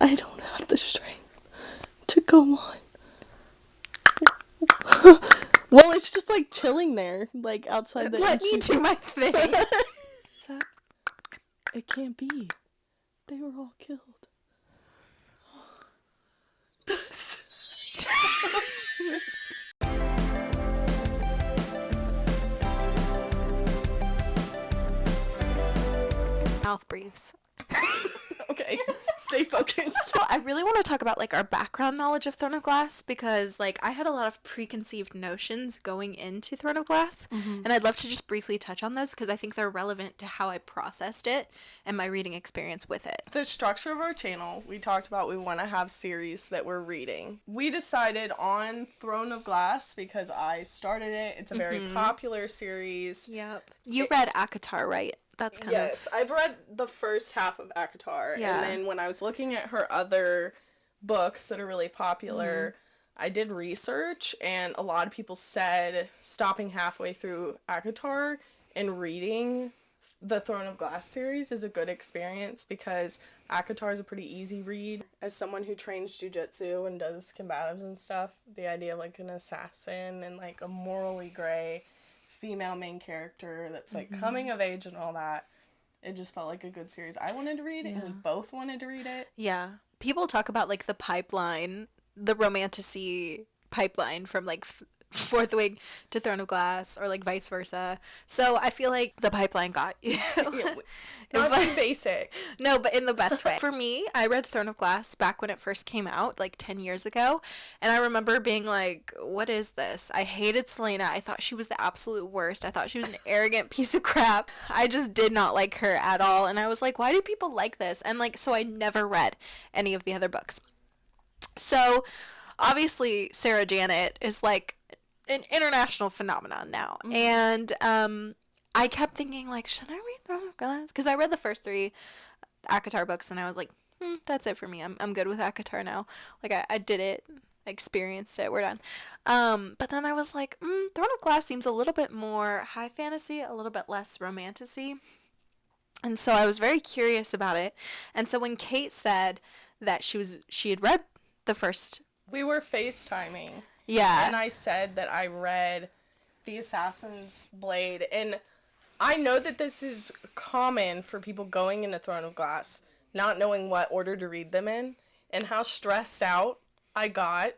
I don't have the strength to go on. Well, it's just like chilling there, like outside the Let me do my thing. It can't be. They were all killed. Mouth breathes. Okay, stay focused. So I really want to talk about like our background knowledge of Throne of Glass, because like I had a lot of preconceived notions going into Throne of Glass, and I'd love to just briefly touch on those because I think they're relevant to how I processed it and my reading experience with it. The structure of our channel, we talked about we want to have series that we're reading. We decided on Throne of Glass because I started it. It's a very popular series. Yep. You read ACOTAR, right? That's kind of... Yes, I've read the first half of ACOTAR, Yeah. and then when I was looking at her other books that are really popular, I did research, and a lot of people said stopping halfway through ACOTAR and reading the Throne of Glass series is a good experience because ACOTAR is a pretty easy read. As someone who trains jujitsu and does combatives and stuff, the idea of like an assassin and like a morally gray female main character that's like coming of age and all that, it just felt like a good series. I wanted to read it, and we both wanted to read it. Yeah. People talk about like the pipeline, the romantasy pipeline from like Fourth Wing to Throne of Glass, or like vice versa. So I feel like the pipeline got you. Not too basic. No, but in the best way. For me, I read Throne of Glass back when it first came out, like 10 years ago. And I remember being like, what is this? I hated Selena. I thought she was the absolute worst. I thought she was an arrogant piece of crap. I just did not like her at all. And I was like, why do people like this? And like, so I never read any of the other books. So obviously Sarah Janet is like an international phenomenon now. And I kept thinking, like, should I read Throne of Glass? Because I read the first 3 ACOTAR books, and I was like, that's it for me. I'm good with ACOTAR now. Like, I did it, experienced it, we're done. But then I was like, Throne of Glass seems a little bit more high fantasy, a little bit less romantasy. And so I was very curious about it. And so when Kate said that she had read the first... We were FaceTiming. Yeah. And I said that I read The Assassin's Blade, and I know that this is common for people going into Throne of Glass, not knowing what order to read them in, and how stressed out I got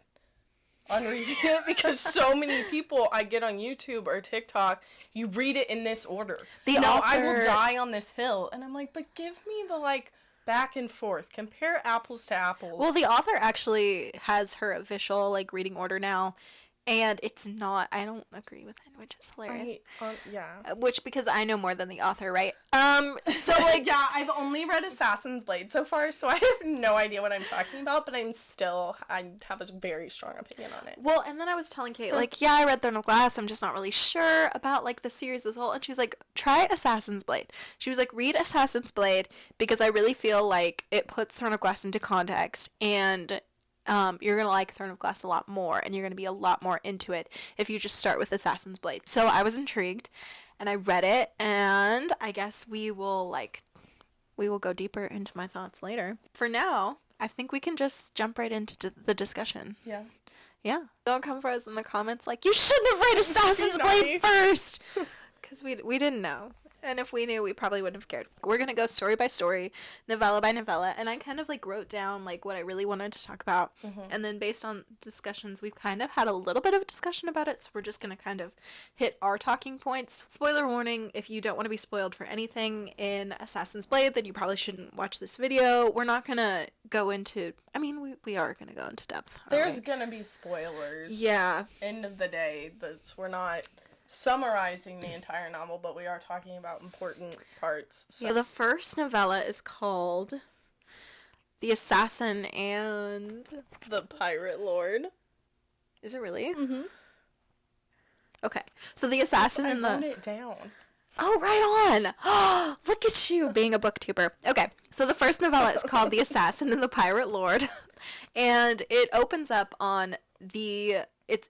on reading it because so many people I get on YouTube or TikTok, you read it in this order. I will die on this hill. And I'm like, but give me the, like, back and forth. Compare apples to apples. Well, the author actually has her official, like, reading order now. And it's not, I don't agree with it, which is hilarious. Yeah. Which, because I know more than the author, right? So, like... Yeah, I've only read Assassin's Blade so far, so I have no idea what I'm talking about, but I have a very strong opinion on it. Well, and then I was telling Kate, like, yeah, I read Throne of Glass, I'm just not really sure about, like, the series as a whole, and she was like, try Assassin's Blade. She was like, read Assassin's Blade, because I really feel like it puts Throne of Glass into context, and... you're going to like Throne of Glass a lot more, and you're going to be a lot more into it if you just start with Assassin's Blade. So I was intrigued, and I read it, and I guess we will go deeper into my thoughts later. For now, I think we can just jump right into the discussion. Yeah. Yeah. Don't come for us in the comments like, you shouldn't have read Assassin's Blade first! Because we didn't know. And if we knew, we probably wouldn't have cared. We're going to go story by story, novella by novella. And I kind of like wrote down like what I really wanted to talk about. And then based on discussions, we've kind of had a little bit of a discussion about it. So we're just going to kind of hit our talking points. Spoiler warning, if you don't want to be spoiled for anything in Assassin's Blade, then you probably shouldn't watch this video. We're not going to go into, I mean, we are going to go into depth. There's going to be spoilers. Yeah. End of the day, we're not summarizing the entire novel, but we are talking about important parts. So the first novella is called The Assassin and the Pirate Lord. Is it really? Mm-hmm. Okay. So The Assassin and I wrote it down. Oh, right on. Look at you being a booktuber. Okay. So the first novella is called The Assassin and the Pirate Lord. And it opens up on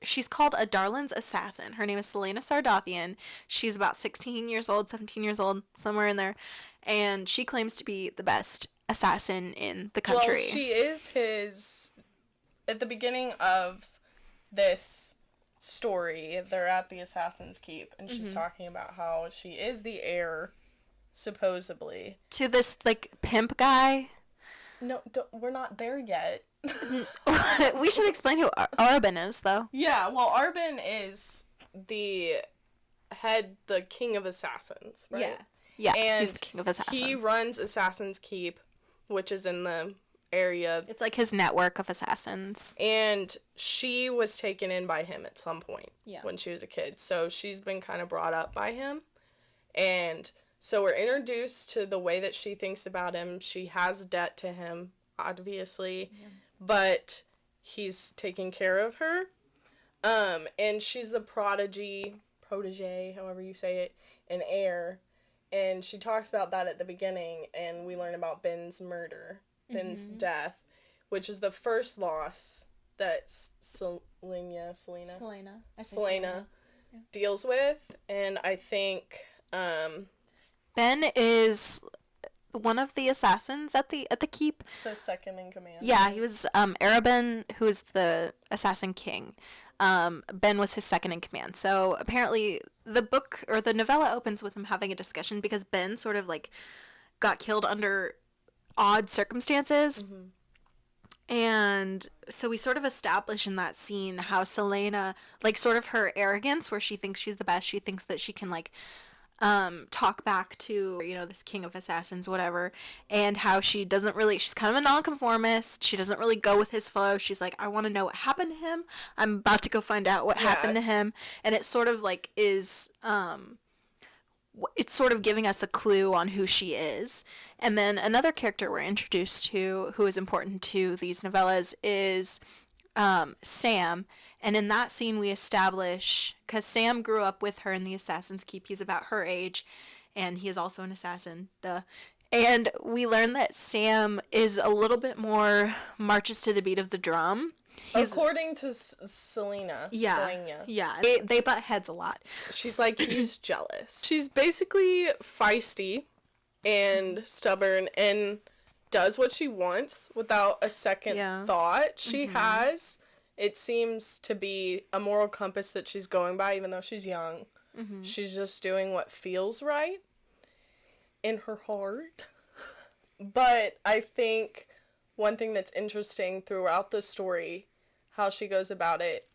she's called a Darlin's assassin. Her name is Selena Sardathian. She's about 16 years old, 17 years old, somewhere in there. And she claims to be the best assassin in the country. Well, she is his... At the beginning of this story, they're at the Assassin's Keep, and she's talking about how she is the heir, supposedly. To this, like, pimp guy? No, we're not there yet. We should explain who Arben is, though. Yeah, well, Arben is the king of assassins, right? Yeah. Yeah, and he's the king of assassins. He runs Assassin's Keep, which is in the area. It's like his network of assassins. And she was taken in by him at some point when she was a kid. So she's been kind of brought up by him. And so we're introduced to the way that she thinks about him. She has debt to him, obviously, but he's taking care of her. And she's the protege, however you say it, an heir. And she talks about that at the beginning, and we learn about Ben's murder, Ben's death, which is the first loss that Selena deals with. And I think Ben is one of the assassins at the keep. The second in command. Yeah, he was Arben, who is the assassin king. Ben was his second in command. So apparently the book or the novella opens with him having a discussion because Ben sort of like got killed under odd circumstances. And so we sort of establish in that scene how Selena, like sort of her arrogance where she thinks she's the best, she thinks that she can like talk back to, you know, this king of assassins, whatever, and how she doesn't really, she's kind of a nonconformist, she doesn't really go with his flow, she's like, I want to know what happened to him, I'm about to go find out what happened to him, and it sort of like is, it's sort of giving us a clue on who she is. And then another character we're introduced to who is important to these novellas is Sam. And in that scene we establish, because Sam grew up with her in the Assassin's Keep, he's about her age, and he is also an assassin, duh. And we learn that Sam is a little bit more marches to the beat of the drum. According to Selena. Yeah. They butt heads a lot. She's like, he's jealous. She's basically feisty and stubborn and does what she wants without a second thought. She has, it seems to be a moral compass that she's going by, even though she's young. She's just doing what feels right in her heart. But I think one thing that's interesting throughout the story, how she goes about it,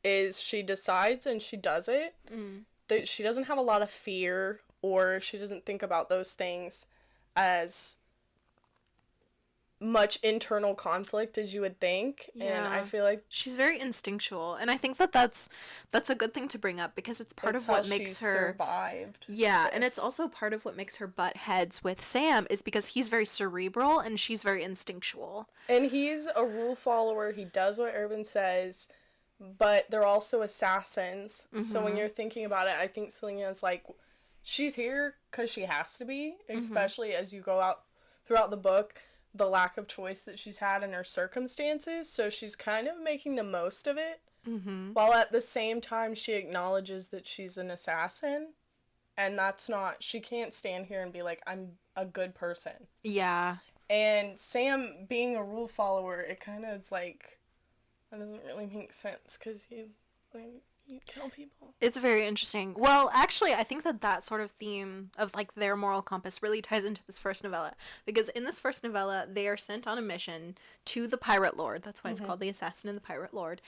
is she decides and she does it. That she doesn't have a lot of fear, or she doesn't think about those things as much internal conflict as you would think. And I feel like she's very instinctual, and I think that that's a good thing to bring up because it's part of what makes her survived. And it's also part of what makes her butt heads with Sam, is because he's very cerebral and she's very instinctual. And he's a rule follower. He does what Urban says, but they're also assassins. So when you're thinking about it, I think Selena's like, she's here because she has to be, especially as you go out throughout the book, the lack of choice that she's had in her circumstances. So she's kind of making the most of it, while at the same time she acknowledges that she's an assassin, and that's not, she can't stand here and be like, I'm a good person. And Sam being a rule follower, it kind of is like, that doesn't really make sense because you kill people. It's very interesting. Well, actually, I think that sort of theme of like their moral compass really ties into this first novella, because in this first novella they are sent on a mission to the Pirate Lord. That's why it's called The Assassin and the Pirate Lord.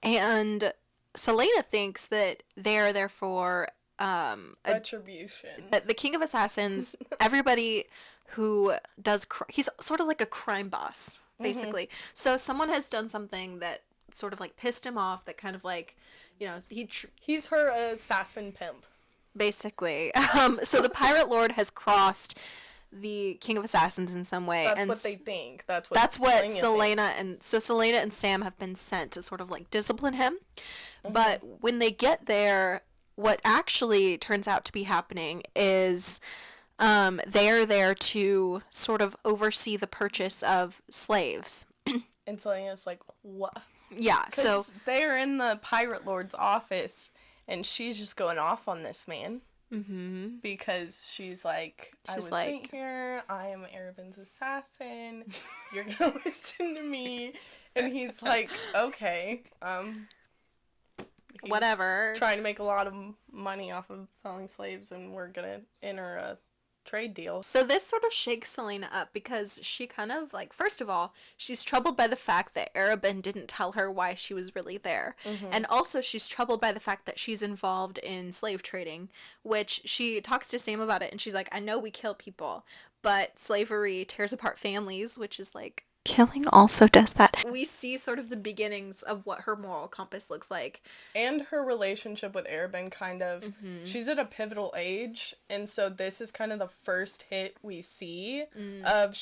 And Selena thinks that they are there for retribution. The king of assassins, everybody who does he's sort of like a crime boss, basically. So someone has done something that sort of like pissed him off, that kind of like, you know, he's her assassin pimp, basically. So the Pirate Lord has crossed the King of Assassins in some way. That's what they think. That's what Selena thinks. So Selena and Sam have been sent to sort of like discipline him. But when they get there, what actually turns out to be happening is they are there to sort of oversee the purchase of slaves. And Selena's like, what? Yeah, so they're in the Pirate Lord's office, and she's just going off on this man. Mm-hmm. Because she's like, I was like, sent here, I am Arabin's assassin, you're gonna listen to me. And he's like, okay, he's whatever. trying to make a lot of money off of selling slaves, and we're gonna enter a trade deal. So this sort of shakes Selena up because she kind of like, first of all, she's troubled by the fact that Arabin didn't tell her why she was really there. Mm-hmm. And also she's troubled by the fact that she's involved in slave trading, which she talks to Sam about it, and she's like, I know we kill people, but slavery tears apart families, which is like, killing also does that. We see sort of the beginnings of what her moral compass looks like. And her relationship with Arabin kind of, she's at a pivotal age, and so this is kind of the first hit we see of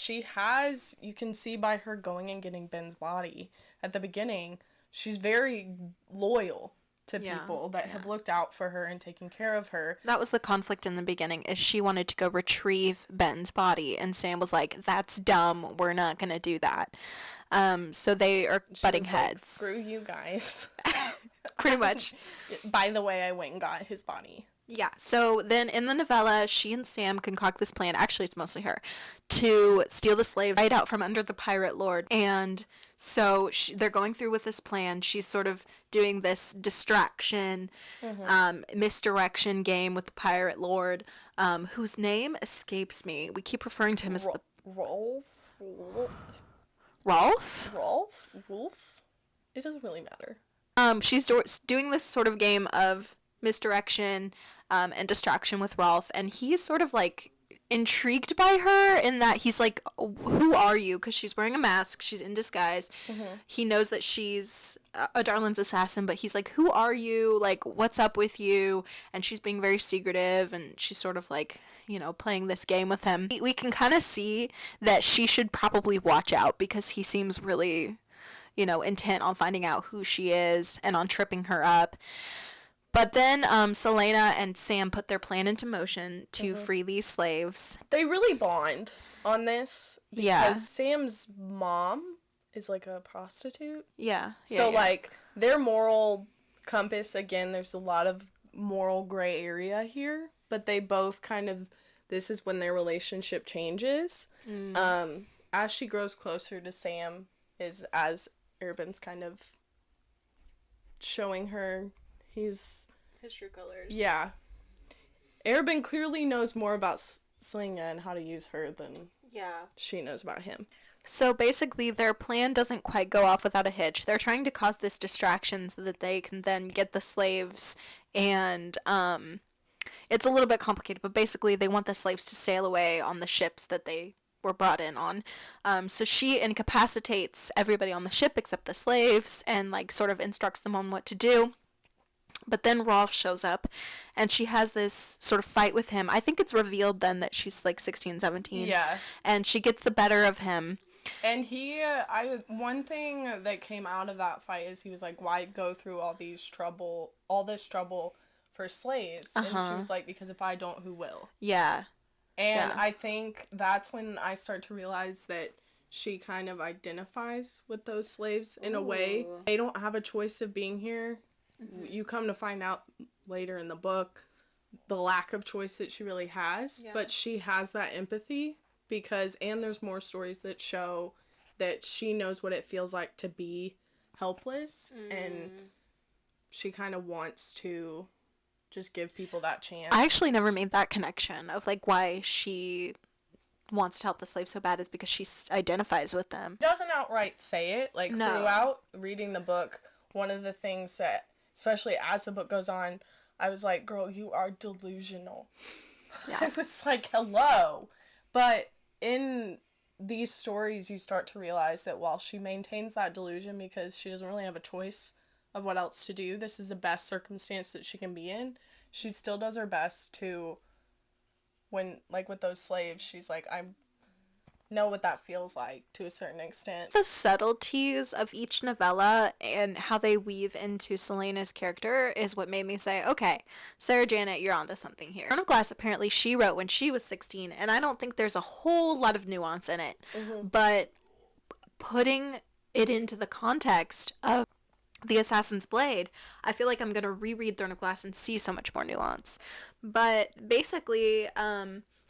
you can see by her going and getting Ben's body at the beginning, she's very loyal to people that have looked out for her and taken care of her. That was the conflict in the beginning, is she wanted to go retrieve Ben's body, and Sam was like, that's dumb, we're not gonna do that. So they are butting heads. Like, screw you guys. Pretty much. By the way, I went and got his body. Yeah, so then in the novella, she and Sam concoct this plan, actually it's mostly her, to steal the slaves right out from under the pirate lord. And so they're going through with this plan. She's sort of doing this distraction, misdirection game with the pirate lord, whose name escapes me. We keep referring to him as Rolf? Wolf? It doesn't really matter. She's doing this sort of game of misdirection and distraction with Rolf, and he's sort of like intrigued by her in that he's like, who are you? Because she's wearing a mask, she's in disguise. He knows that she's a Darlin's assassin, but he's like, who are you? Like, what's up with you? And she's being very secretive, and she's sort of like, you know, playing this game with him. We can kind of see that she should probably watch out because he seems really, you know, intent on finding out who she is and on tripping her up. But then Selena and Sam put their plan into motion to free these slaves. They really bond on this because Sam's mom is like a prostitute. So like their moral compass, again, there's a lot of moral gray area here, but they both kind of, this is when their relationship changes. As she grows closer to Sam is as Arabin's kind of showing her his true colors. Yeah. Arabin clearly knows more about Selena and how to use her than she knows about him. So basically their plan doesn't quite go off without a hitch. They're trying to cause this distraction so that they can then get the slaves, and it's a little bit complicated, but basically they want the slaves to sail away on the ships that they were brought in on. So she incapacitates everybody on the ship except the slaves and like sort of instructs them on what to do. But then Rolf shows up, and she has this sort of fight with him. I think it's revealed then that she's like 16, 17. Yeah. And she gets the better of him. And one thing that came out of that fight is he was like, why go through all this trouble for slaves? And she was like, because if I don't, who will? Yeah. And I think that's when I start to realize that she kind of identifies with those slaves in a way. They don't have a choice of being here. You come to find out later in the book the lack of choice that she really has, but she has that empathy and there's more stories that show that she knows what it feels like to be helpless, and she kind of wants to just give people that chance. I actually never made that connection of like why she wants to help the slaves so bad is because she identifies with them. She doesn't outright say it. Like, throughout reading the book, one of the things that, especially as the book goes on, I was like, girl, you are delusional. I was like, hello. But in these stories, you start to realize that while she maintains that delusion because she doesn't really have a choice of what else to do, this is the best circumstance that she can be in, she still does her best to, when, like with those slaves, she's like, I know what that feels like to a certain extent. The subtleties of each novella and how they weave into Selena's character is what made me say, okay, Sarah Janet, you're onto something here. Throne of Glass, apparently she wrote when she was 16, and I don't think there's a whole lot of nuance in it, but putting it into the context of The Assassin's Blade, I feel like I'm going to reread Throne of Glass and see so much more nuance. But basically,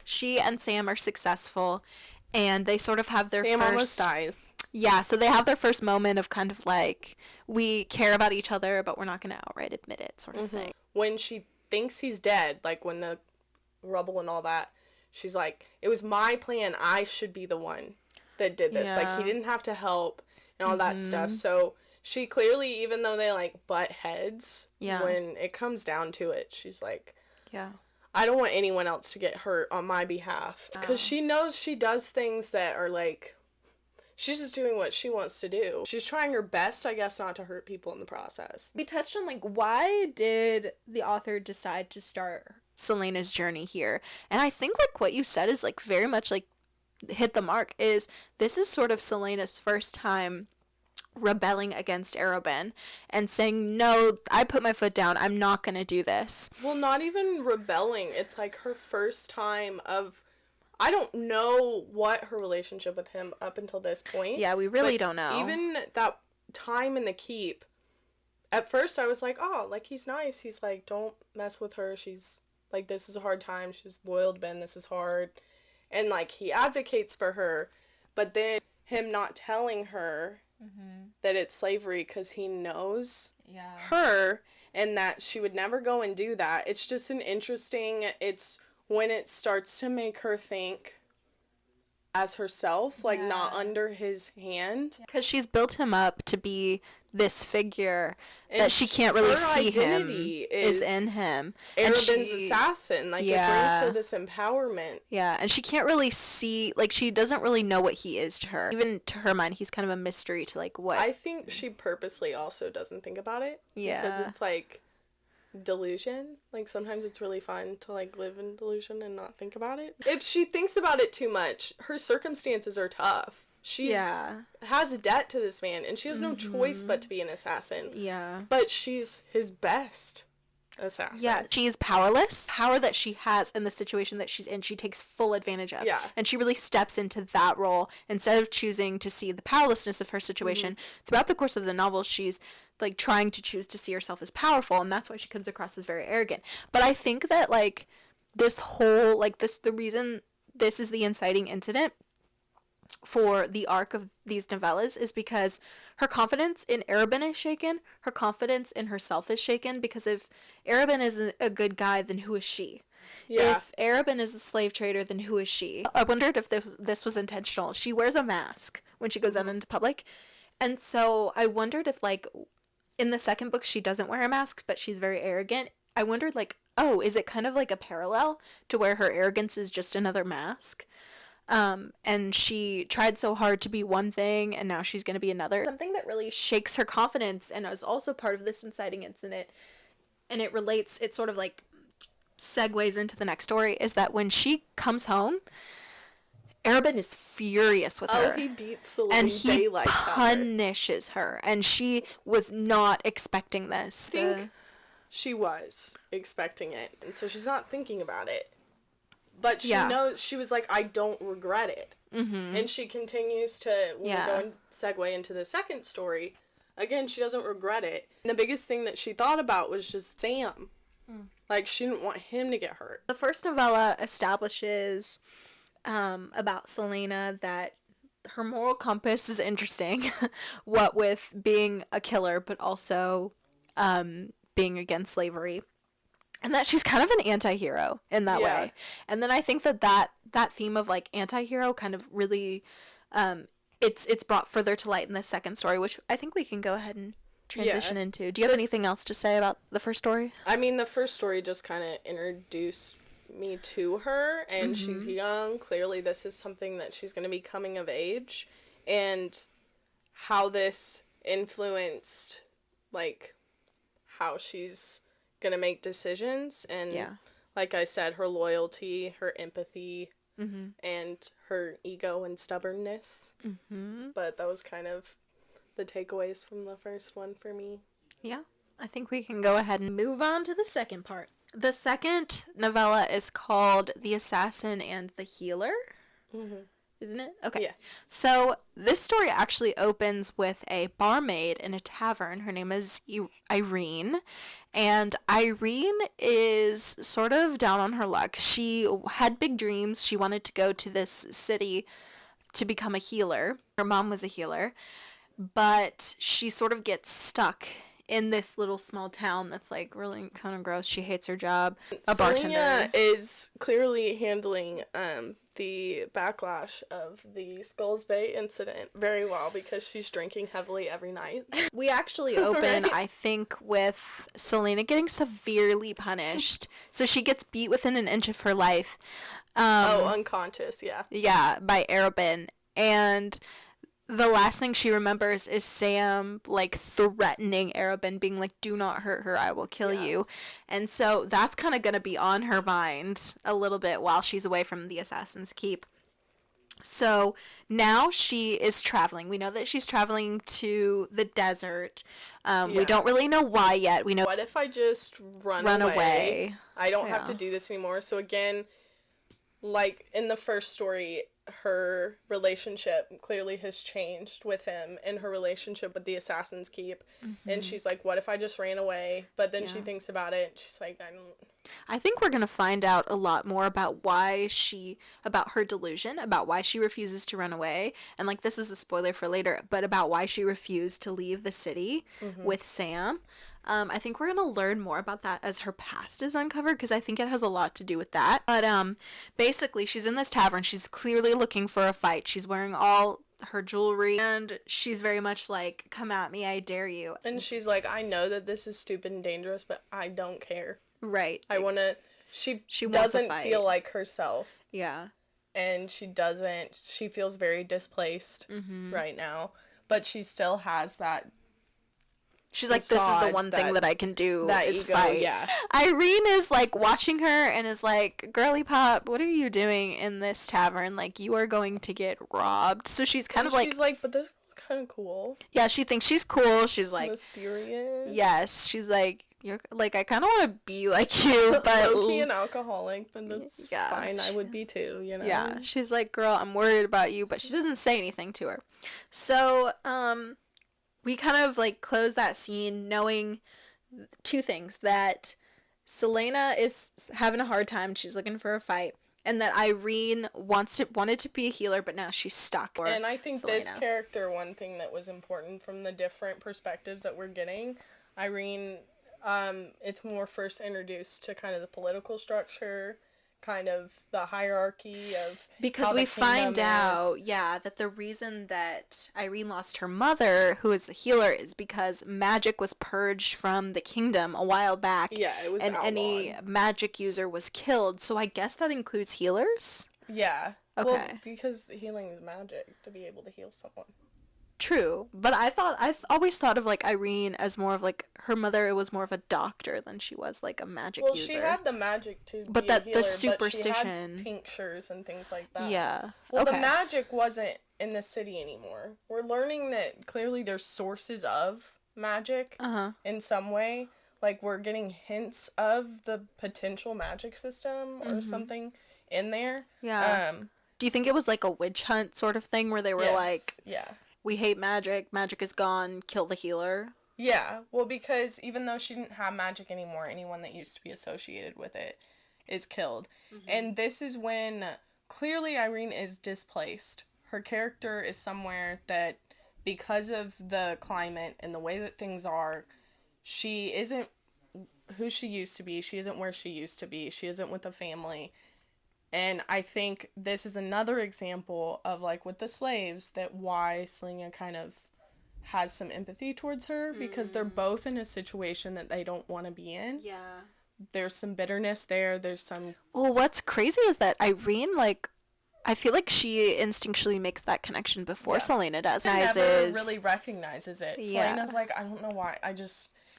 she and Sam are successful, and they sort of have their Sam first... almost dies. Yeah, so they have their first moment of kind of like, we care about each other, but we're not going to outright admit it, sort of thing. When she thinks he's dead, like when the rubble and all that, she's like, it was my plan. I should be the one that did this. Like, he didn't have to help and all that stuff. So she clearly, even though they like butt heads, when it comes down to it, she's like, I don't want anyone else to get hurt on my behalf. Because she knows she does things that are like, she's just doing what she wants to do. She's trying her best, I guess, not to hurt people in the process. We touched on, like, why did the author decide to start Celaena's journey here? And I think, like, what you said is, like, very much, like, hit the mark. Is this is sort of Celaena's first time rebelling against Arobynn and saying, no, I put my foot down. I'm not going to do this. Well, not even rebelling. It's, like, her first time of... I don't know what her relationship with him up until this point. Yeah, we really don't know. Even that time in the keep, at first I was like, oh, like, he's nice. He's like, don't mess with her. She's, like, this is a hard time. She's loyal to Ben. This is hard. And, like, he advocates for her. But then him not telling her that it's slavery because he knows her and that she would never go and do that. It's just an interesting... It's... when it starts to make her think as herself, like, not under his hand. Because she's built him up to be this figure and that she can't really see him is in him. Arobynn's assassin. Like, it brings her this empowerment. Yeah, and she can't really see, like, she doesn't really know what he is to her. Even to her mind, he's kind of a mystery to, like, what... I think she purposely also doesn't think about it. Yeah. Because it's, like... delusion. Like, sometimes it's really fun to, like, live in delusion and not think about it. If she thinks about it too much, her circumstances are tough. She has a debt to this man, and she has no choice but to be an assassin. Yeah. But she's his best assassin. Yeah, she is powerless. Power that she has in the situation that she's in, she takes full advantage of. Yeah. And she really steps into that role instead of choosing to see the powerlessness of her situation. Throughout the course of the novel, she's like trying to choose to see herself as powerful, and that's why she comes across as very arrogant. But I think that, like, this whole, like, the reason this is the inciting incident for the arc of these novellas is because her confidence in Arobynn is shaken, her confidence in herself is shaken, because if Arobynn is a good guy, then who is she? Yeah. If Arobynn is a slave trader, then who is she? I wondered if this was intentional. She wears a mask when she goes out into public, and so I wondered if, like, in the second book she doesn't wear a mask, but she's very arrogant. I wondered, like, oh, is it kind of like a parallel to where her arrogance is just another mask? And she tried so hard to be one thing, and now she's going to be another. Something that really shakes her confidence, and is also part of this inciting incident, and it sort of, like, segues into the next story, is that when she comes home, Arobynn is furious with her. Oh, he beats the and living daylight out of her. Punishes her, and she was not expecting this. I think she was expecting it, and so she's not thinking about it. But she knows, she was like, I don't regret it. And she continues to, when we go and segue into the second story, again, she doesn't regret it. And the biggest thing that she thought about was just Sam. Like, she didn't want him to get hurt. The first novella establishes about Celaena that her moral compass is interesting. What with being a killer, but also being against slavery. And that she's kind of an anti-hero in that way. And then I think that theme of, like, anti-hero kind of really, it's brought further to light in the second story, which I think we can go ahead and transition into. Do you have anything else to say about the first story? I mean, the first story just kind of introduced me to her, and she's young. Clearly this is something that she's going to be coming of age, and how this influenced, like, how she's gonna make decisions, and like I said, her loyalty, her empathy, and her ego and stubbornness. But that was kind of the takeaways from the first one for me. Yeah, I think we can go ahead and move on to the second part. The second novella is called The Assassin and the Healer. Isn't it? Okay. Yeah. So this story actually opens with a barmaid in a tavern. Her name is Irene. And Irene is sort of down on her luck. She had big dreams. She wanted to go to this city to become a healer. Her mom was a healer. But she sort of gets stuck in this little small town that's like really kind of gross. She hates her job. A bartender. Selena is clearly handling the backlash of the Skulls Bay incident very well because she's drinking heavily every night. We actually open, Right? I think, with Selena getting severely punished. So she gets beat within an inch of her life. Unconscious, yeah. Yeah, by Arabin. And the last thing she remembers is Sam, like, threatening Arabin, being like, do not hurt her, I will kill you. And so that's kind of going to be on her mind a little bit while she's away from the Assassin's Keep. So now she is traveling. We know that she's traveling to the desert. We don't really know why yet. We know. What if I just run away? I don't have to do this anymore. So again, like in the first story, her relationship clearly has changed with him and her relationship with the Assassin's Keep. And she's like, what if I just ran away? But then she thinks about it. And she's like, I think we're going to find out a lot more about about her delusion, about why she refuses to run away. And like, this is a spoiler for later, but about why she refused to leave the city with Sam. I think we're going to learn more about that as her past is uncovered, because I think it has a lot to do with that. But basically, she's in this tavern. She's clearly looking for a fight. She's wearing all her jewelry, and she's very much like, come at me, I dare you. and she's like, I know that this is stupid and dangerous, but I don't care. Right. I want to, she wants to doesn't fight. feel like herself. Yeah. And she feels very displaced right now, but she still has that. She's like, this is the one thing that I can do is ego, fight. yeah. Irene is like watching her and is like, girly pop, what are you doing in this tavern? Like, you are going to get robbed. So she's kind of like, she's like, but this is kind of cool. yeah, she thinks she's cool. She's like, mysterious. Yes. She's like, you're like, I kind of want to be like you, but low-key an alcoholic, but that's fine. I would be too, you know? Yeah. She's like, girl, I'm worried about you, but she doesn't say anything to her. So, we kind of like close that scene knowing two things: that Selena is having a hard time, she's looking for a fight, and that Irene wanted to be a healer, but now she's stuck. And I think this character, one thing that was important from the different perspectives that we're getting, Irene, it's more first introduced to kind of the political structure, kind of the hierarchy of because we find out that the reason that Irene lost her mother, who is a healer, is because magic was purged from the kingdom a while back. Yeah, it was and outlawed. Any magic user was killed. So I guess that includes healers. Yeah. Okay. Well, because healing is magic to be able to heal someone. True, but I always thought of like Irene as more of like her mother was more of a doctor than she was like a magic user. Well, she had the magic to but be that a healer, the superstition, but she had tinctures and things like that. Yeah. Well, the magic wasn't in the city anymore. We're learning that clearly there's sources of magic in some way. Like we're getting hints of the potential magic system or something in there. Yeah. Do you think it was like a witch hunt sort of thing where they were like, yeah, we hate magic, magic is gone, kill the healer? Yeah, well, because even though she didn't have magic anymore, anyone that used to be associated with it is killed. And this is when clearly Irene is displaced. Her character is somewhere that, because of the climate and the way that things are, she isn't who she used to be. She isn't where she used to be. She isn't with a family. And I think this is another example of, like, with the slaves, that why Selena kind of has some empathy towards her, because they're both in a situation that they don't want to be in. Yeah. There's some bitterness there. There's some... Well, what's crazy is that Irene, like, I feel like she instinctually makes that connection before Selena does. She never really recognizes it. Yeah. Selena's like, I don't know why.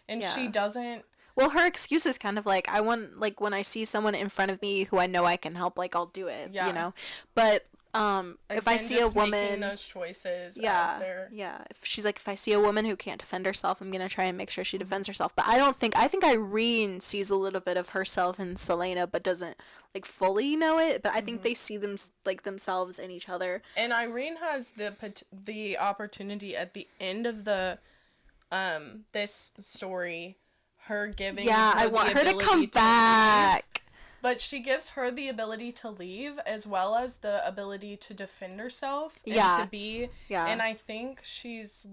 And she doesn't... Well, her excuse is kind of like, I want, like, when I see someone in front of me who I know I can help, like, I'll do it, you know? But if I see a woman making those choices yeah as their if she's like, if I see a woman who can't defend herself, I'm gonna try and make sure she defends herself. But I think Irene sees a little bit of herself in Selena but doesn't like fully know it, but I think they see them like themselves in each other. And Irene has the opportunity at the end of the this story, her giving I want her to come back. But she gives her the ability to leave as well as the ability to defend herself and to be. Yeah. And I think she's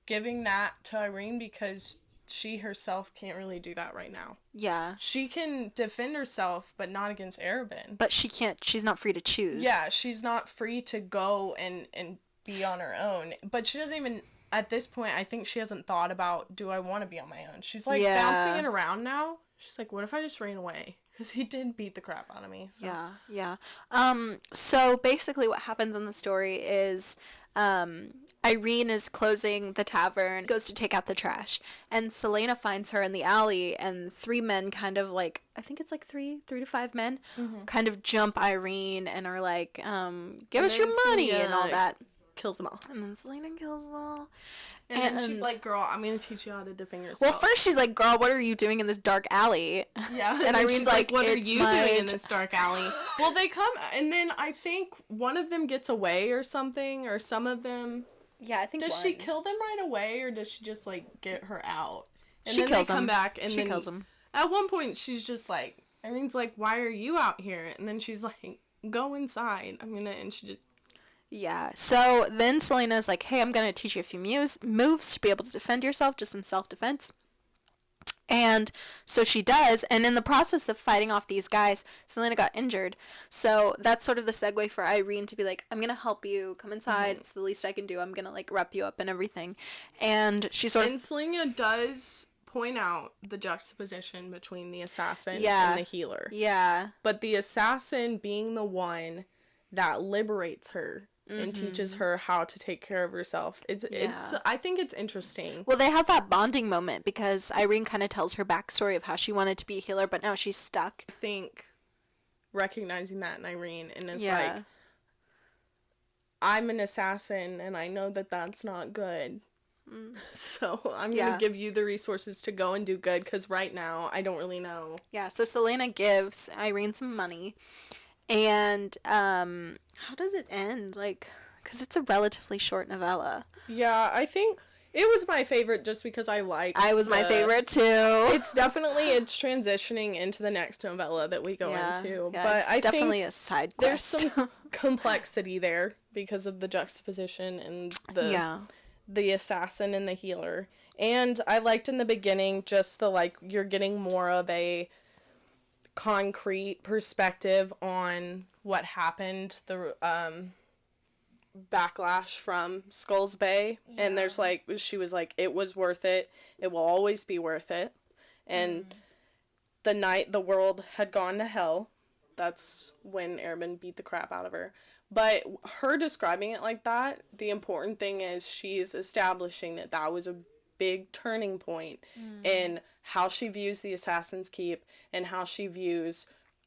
giving that to Irene because she herself can't really do that right now. Yeah. She can defend herself, but not against Arabin. But she can't, she's not free to choose. Yeah, she's not free to go and be on her own. But she doesn't even, at this point, I think she hasn't thought about, do I want to be on my own? She's like bouncing it around now. She's like, what if I just ran away? Because he did beat the crap out of me. So. Yeah. So basically what happens in the story is Irene is closing the tavern, goes to take out the trash, and Selena finds her in the alley, and three men kind of like, I think it's like three to five men, kind of jump Irene and are like, give us your money and all that. Kills them all. And then Selena kills them all. And then she's like, girl, I'm going to teach you how to defend yourself. Well, first she's like, girl, what are you doing in this dark alley? Yeah. And Irene's like, what are you doing in this dark alley? Well, they come, and then I think one of them gets away or something, or some of them. Yeah, I think Does she kill them right away, or does she just, like, get her out? And she then kills they come them. back, and she kills them. At one point, she's just like, Irene's like, why are you out here? And then she's like, go inside. And she just. Yeah, so then Selena's like, hey, I'm going to teach you a few moves to be able to defend yourself, just some self-defense. And so she does, and in the process of fighting off these guys, Selena got injured. So that's sort of the segue for Irene to be like, I'm going to help you, come inside, it's the least I can do, I'm going to, like, wrap you up and everything. And she sort of... And Selena does point out the juxtaposition between the assassin and the healer. Yeah. But the assassin being the one that liberates her and teaches her how to take care of herself. It's I think it's interesting. Well, they have that bonding moment because Irene kind of tells her backstory of how she wanted to be a healer, but now she's stuck. I think recognizing that in Irene and it's like, I'm an assassin and I know that that's not good. So I'm going to give you the resources to go and do good because right now I don't really know. Yeah, so Selena gives Irene some money. And how does it end? Like, because it's a relatively short novella. Yeah, I think it was my favorite just because I liked my favorite too. It's transitioning into the next novella that we go into. Yeah, but I definitely think a side quest. There's some complexity there because of the juxtaposition and the assassin and the healer. And I liked in the beginning just the, like, you're getting more of a concrete perspective on what happened, the backlash from Skulls Bay, and there's like, she was like, it was worth it, it will always be worth it, and the night the world had gone to hell, that's when Arabin beat the crap out of her. But her describing it like that, the important thing is she's establishing that was a big turning point in how she views the Assassin's Keep and how she views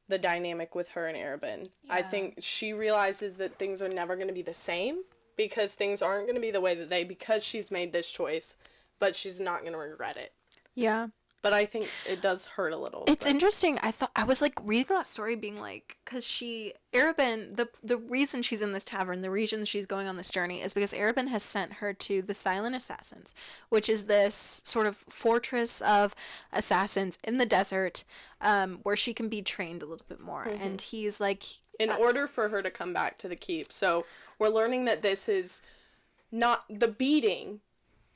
the dynamic with her and Arabin. Yeah. I think she realizes that things are never going to be the same because things aren't going to be the way that because she's made this choice, but she's not going to regret it. Yeah. But I think it does hurt a little. It's interesting. I was like reading that story being like, because Arabin, the reason she's in this tavern, the reason she's going on this journey is because Arabin has sent her to the Silent Assassins, which is this sort of fortress of assassins in the desert where she can be trained a little bit more. And he's like... In order for her to come back to the keep. So we're learning that this is not the beating...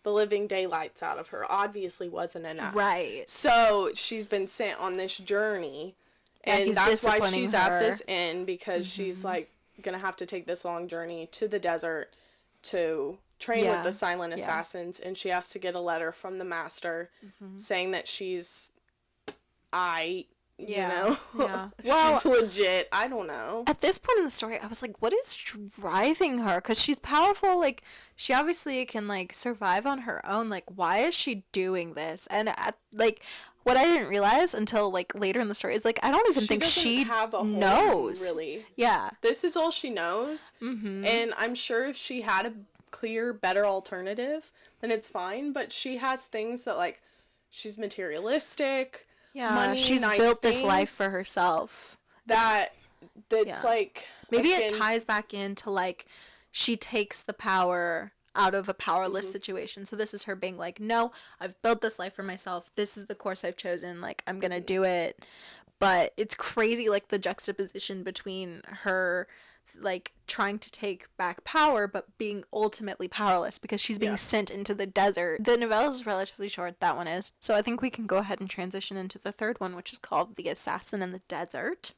The living daylights out of her obviously wasn't enough. Right. So she's been sent on this journey. And that's why she's at this inn, because she's like going to have to take this long journey to the desert to train with the silent assassins. And she has to get a letter from the master saying that she's you know? Yeah. Well, she's legit. I don't know. At this point in the story, I was like, what is driving her? Because she's powerful. Like, she obviously can, like, survive on her own. Like, why is she doing this? And, what I didn't realize until, like, later in the story is, like, I don't even think she have a knows. Home, really. Yeah. This is all she knows. Mm-hmm. And I'm sure if she had a clear, better alternative, then it's fine. But she has things that, like, she's materialistic. Yeah, money, she's nice built things, this life for herself. That's yeah. like... Maybe again, it ties back into, like, she takes the power out of a powerless situation. So this is her being like, no, I've built this life for myself. This is the course I've chosen. Like, I'm gonna do it. But it's crazy, like, the juxtaposition between her, like, trying to take back power, but being ultimately powerless because she's being sent into the desert. The novella is relatively short, that one is. So I think we can go ahead and transition into the third one, which is called The Assassin in the Desert.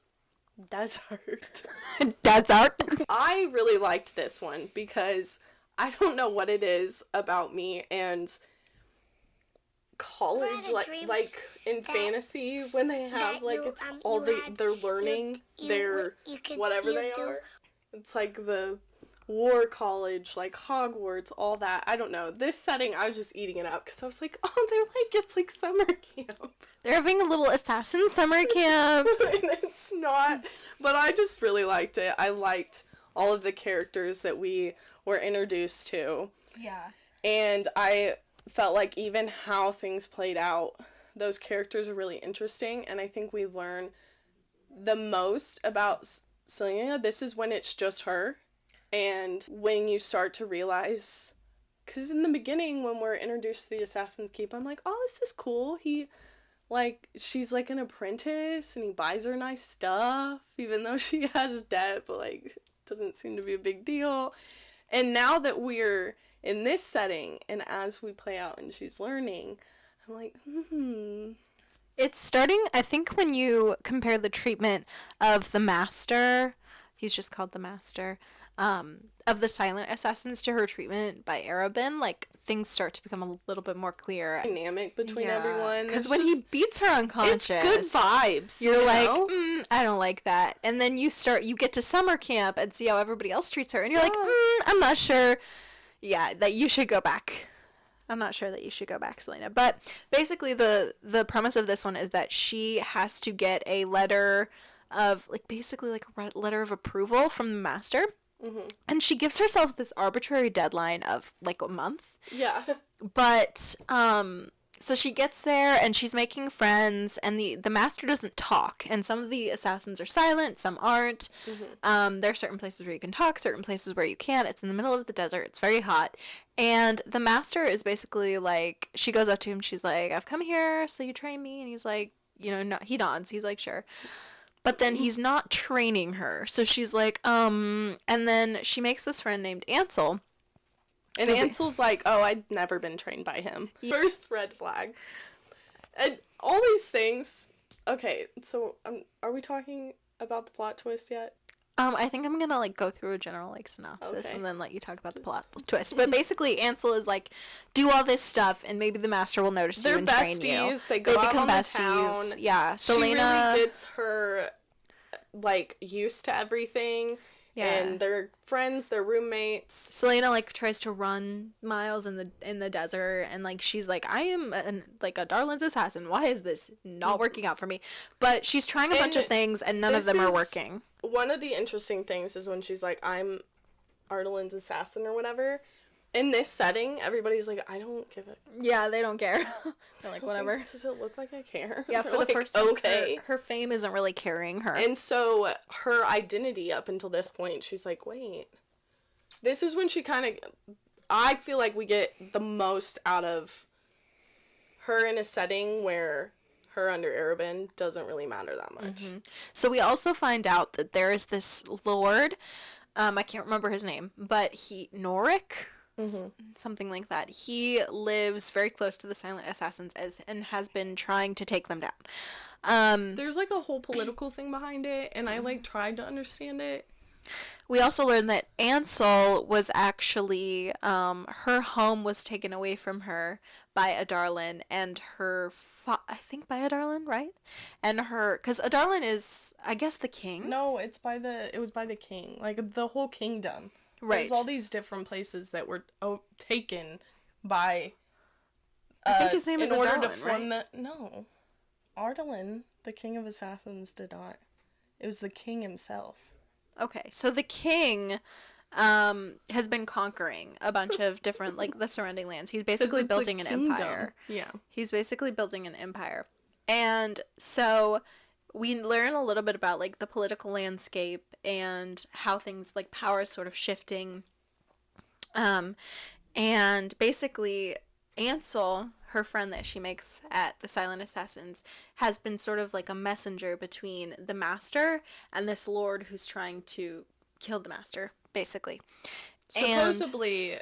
Desert. Desert. I really liked this one because I don't know what it is about me and college, like in fantasy when they have like it's all they're learning their whatever they are. It's like the war college, like Hogwarts, all that. I don't know. This setting, I was just eating it up because I was like, oh, they're like, it's like summer camp. They're having a little assassin summer camp. And it's not, but I just really liked it. I liked all of the characters that we were introduced to. Yeah. And I felt like even how things played out, those characters are really interesting. And I think we learn the most about Selena. This is when it's just her. And when you start to realize, because in the beginning, when we're introduced to the Assassin's Keep, I'm like, oh, this is cool. She's like an apprentice and he buys her nice stuff, even though she has debt, but like, doesn't seem to be a big deal. And now that we're in this setting and as we play out and she's learning, I'm like, It's starting, I think when you compare the treatment of the master, he's just called the master, of the silent assassins to her treatment by Arabin, like, things start to become a little bit more clear. Dynamic between everyone. Because when he beats her unconscious, it's good vibes. You're like, I don't like that. And then you get to summer camp and see how everybody else treats her, and you're like, I'm not sure. Yeah, that you should go back. I'm not sure that you should go back, Selena. But basically, the premise of this one is that she has to get a letter of, like, basically like a letter of approval from the master. Mm-hmm. And she gives herself this arbitrary deadline of like a month. Yeah. But so she gets there and she's making friends, and the master doesn't talk, and some of the assassins are silent, some aren't. Mm-hmm. There are certain places where you can talk, certain places where you can't. It's in the middle of the desert. It's very hot. And the master is basically like, she goes up to him. She's like, I've come here, so you train me. And he's like, no, he nods. He's like, sure. But then he's not training her. So she's like, and then she makes this friend named Ansel. And Ansel's like, oh, I'd never been trained by him. Yeah. First red flag. And all these things. Okay, so are we talking about the plot twist yet? I think I'm gonna like go through a general like synopsis and then let you talk about the plot twist. But basically, Ansel is like, do all this stuff, and maybe the master will notice you and train you. They're besties. They go out on the town. Yeah, Selena. She really gets her like used to everything. Yeah. And they're friends, they're roommates. Selena like tries to run miles in the desert, and like she's like, I am a Darlin's assassin. Why is this not working out for me? But she's trying a bunch of things, and none of them are working. One of the interesting things is when she's like, I'm Ardalin's assassin or whatever. In this setting, everybody's like, I don't give a... Yeah, they don't care. They're like, whatever. Does it look like I care? Yeah, for the first time, okay. Her fame isn't really carrying her. And so her identity up until this point, she's like, wait. This is when she kind of... I feel like we get the most out of her in a setting where her under Arabin doesn't really matter that much. Mm-hmm. So we also find out that there is this lord, I can't remember his name, but Norik... Mm-hmm. Something like that. He lives very close to the silent assassins and has been trying to take them down. There's like a whole political thing behind it, and I like tried to understand it. We also learned that Ansel was actually her home was taken away from her by Adarlan, and her I think by Adarlan, right? And her, because Adarlan is, I guess, the king. No, it was by the king, like the whole kingdom. Right. There's all these different places that were taken by... I think his name is Adarlan, in order to form right? No. Ardalin, the king of assassins, did not. It was the king himself. Okay, so the king has been conquering a bunch of different, like, the surrounding lands. He's basically building an empire. Yeah. He's basically building an empire. And so we learn a little bit about, like, the political landscape and how things, like, power is sort of shifting. And basically, Ansel, her friend that she makes at the Silent Assassins, has been sort of like a messenger between the master and this lord who's trying to kill the master, basically. Supposedly,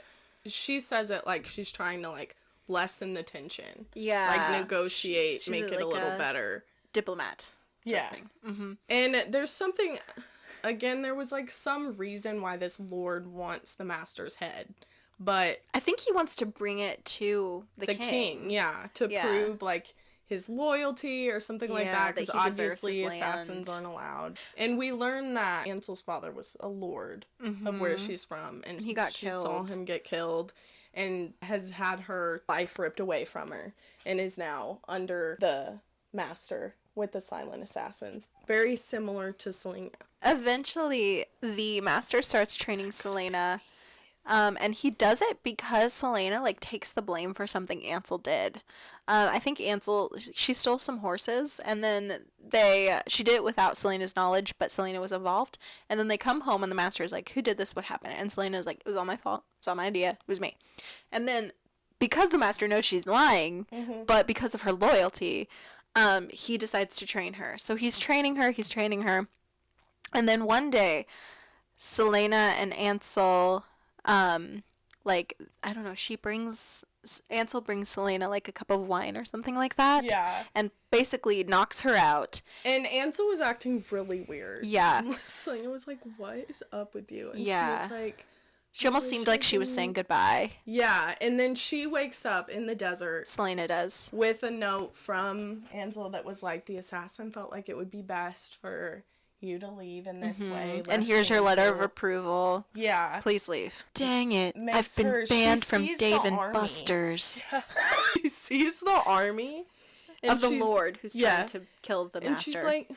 she says it like she's trying to, like, lessen the tension. Yeah. Like, negotiate, she's make it like a little better. Diplomat. Yeah. Mm-hmm. And there's something, again, there was, like, some reason why this lord wants the master's head. But I think he wants to bring it to the king. Yeah, to prove, like, his loyalty or something like that, because obviously assassins aren't allowed. And we learn that Ansel's father was a lord of where she's from, and he got she killed. saw him get killed, and has had her life ripped away from her, and is now under the master with the Silent Assassins. Very similar to Selena. Eventually, the master starts training Selena. And he does it because Selena, like, takes the blame for something Ansel did. I think Ansel, she stole some horses, and then she did it without Selena's knowledge, but Selena was involved. And then they come home, and the master is like, who did this? What happened? And Selena's like, it was all my fault. It's all my idea. It was me. And then, because the master knows she's lying, but because of her loyalty, he decides to train her. So he's training her. And then one day, Selena and Ansel... like, I don't know, Ansel brings Selena, like, a cup of wine or something like that. Yeah. And basically knocks her out. And Ansel was acting really weird. Yeah. Selena was like, what is up with you? And yeah. she was like... She almost seemed like she was saying goodbye. Yeah, and then she wakes up in the desert. Selena does. With a note from Ansel that was like, the assassin felt like it would be best for... you to leave in this way. And here's your letter of approval. Yeah. Please leave. Dang it. I've been banned from Dave and Buster's. Yeah. She sees the army. Of the Lord who's trying to kill the master. And she's like,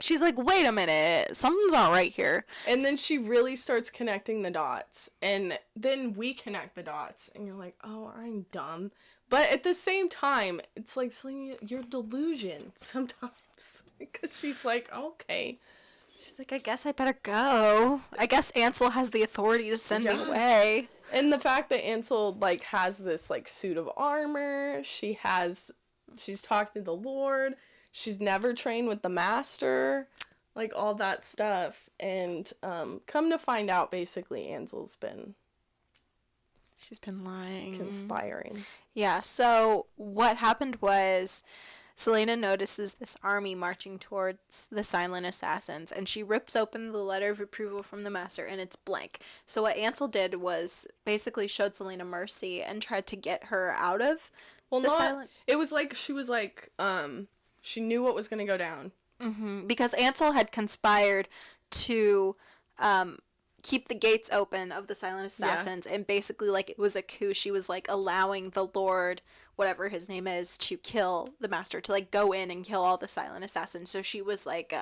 She's like, wait a minute. Something's not right here. And then she really starts connecting the dots. And then we connect the dots. And you're like, oh, I'm dumb. But at the same time, it's like, Selena, you're delusion sometimes. Because she's like, okay. She's like, I guess I better go. I guess Ansel has the authority to send me away. And the fact that Ansel, like, has this, like, suit of armor. She's talking to the Lord. She's never trained with the master. Like, all that stuff. And come to find out, basically, She's been lying. Conspiring. Yeah, so what happened was... Selena notices this army marching towards the Silent Assassins, and she rips open the letter of approval from the master, and it's blank. So what Ansel did was basically showed Selena mercy and tried to get her out of Silent... It was like, she was like, she knew what was going to go down. Mm-hmm. Because Ansel had conspired to keep the gates open of the Silent Assassins, and basically, like, it was a coup. She was, like, allowing the Lord... whatever his name is, to kill the master, to, like, go in and kill all the Silent Assassins. So she was, like,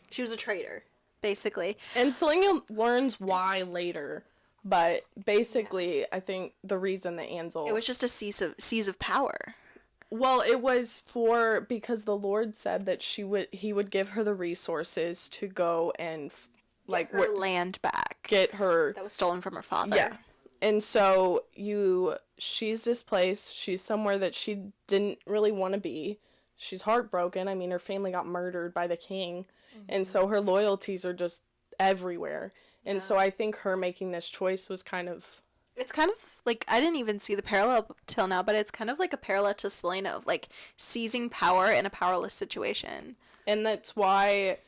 she was a traitor, basically. And Selena learns why later, but basically, I think the reason that Ansel... It was just a seize of power. Well, it was because the Lord said that he would give her the resources to go and, like... Get her land back. Get her... That was stolen from her father. Yeah. And so she's displaced. She's somewhere that she didn't really want to be. She's heartbroken. I mean, her family got murdered by the king. And so her loyalties are just everywhere. And so I think her making this choice was kind of... It's kind of like, I didn't even see the parallel till now, but it's kind of like a parallel to Selena of, like, seizing power in a powerless situation. And that's why...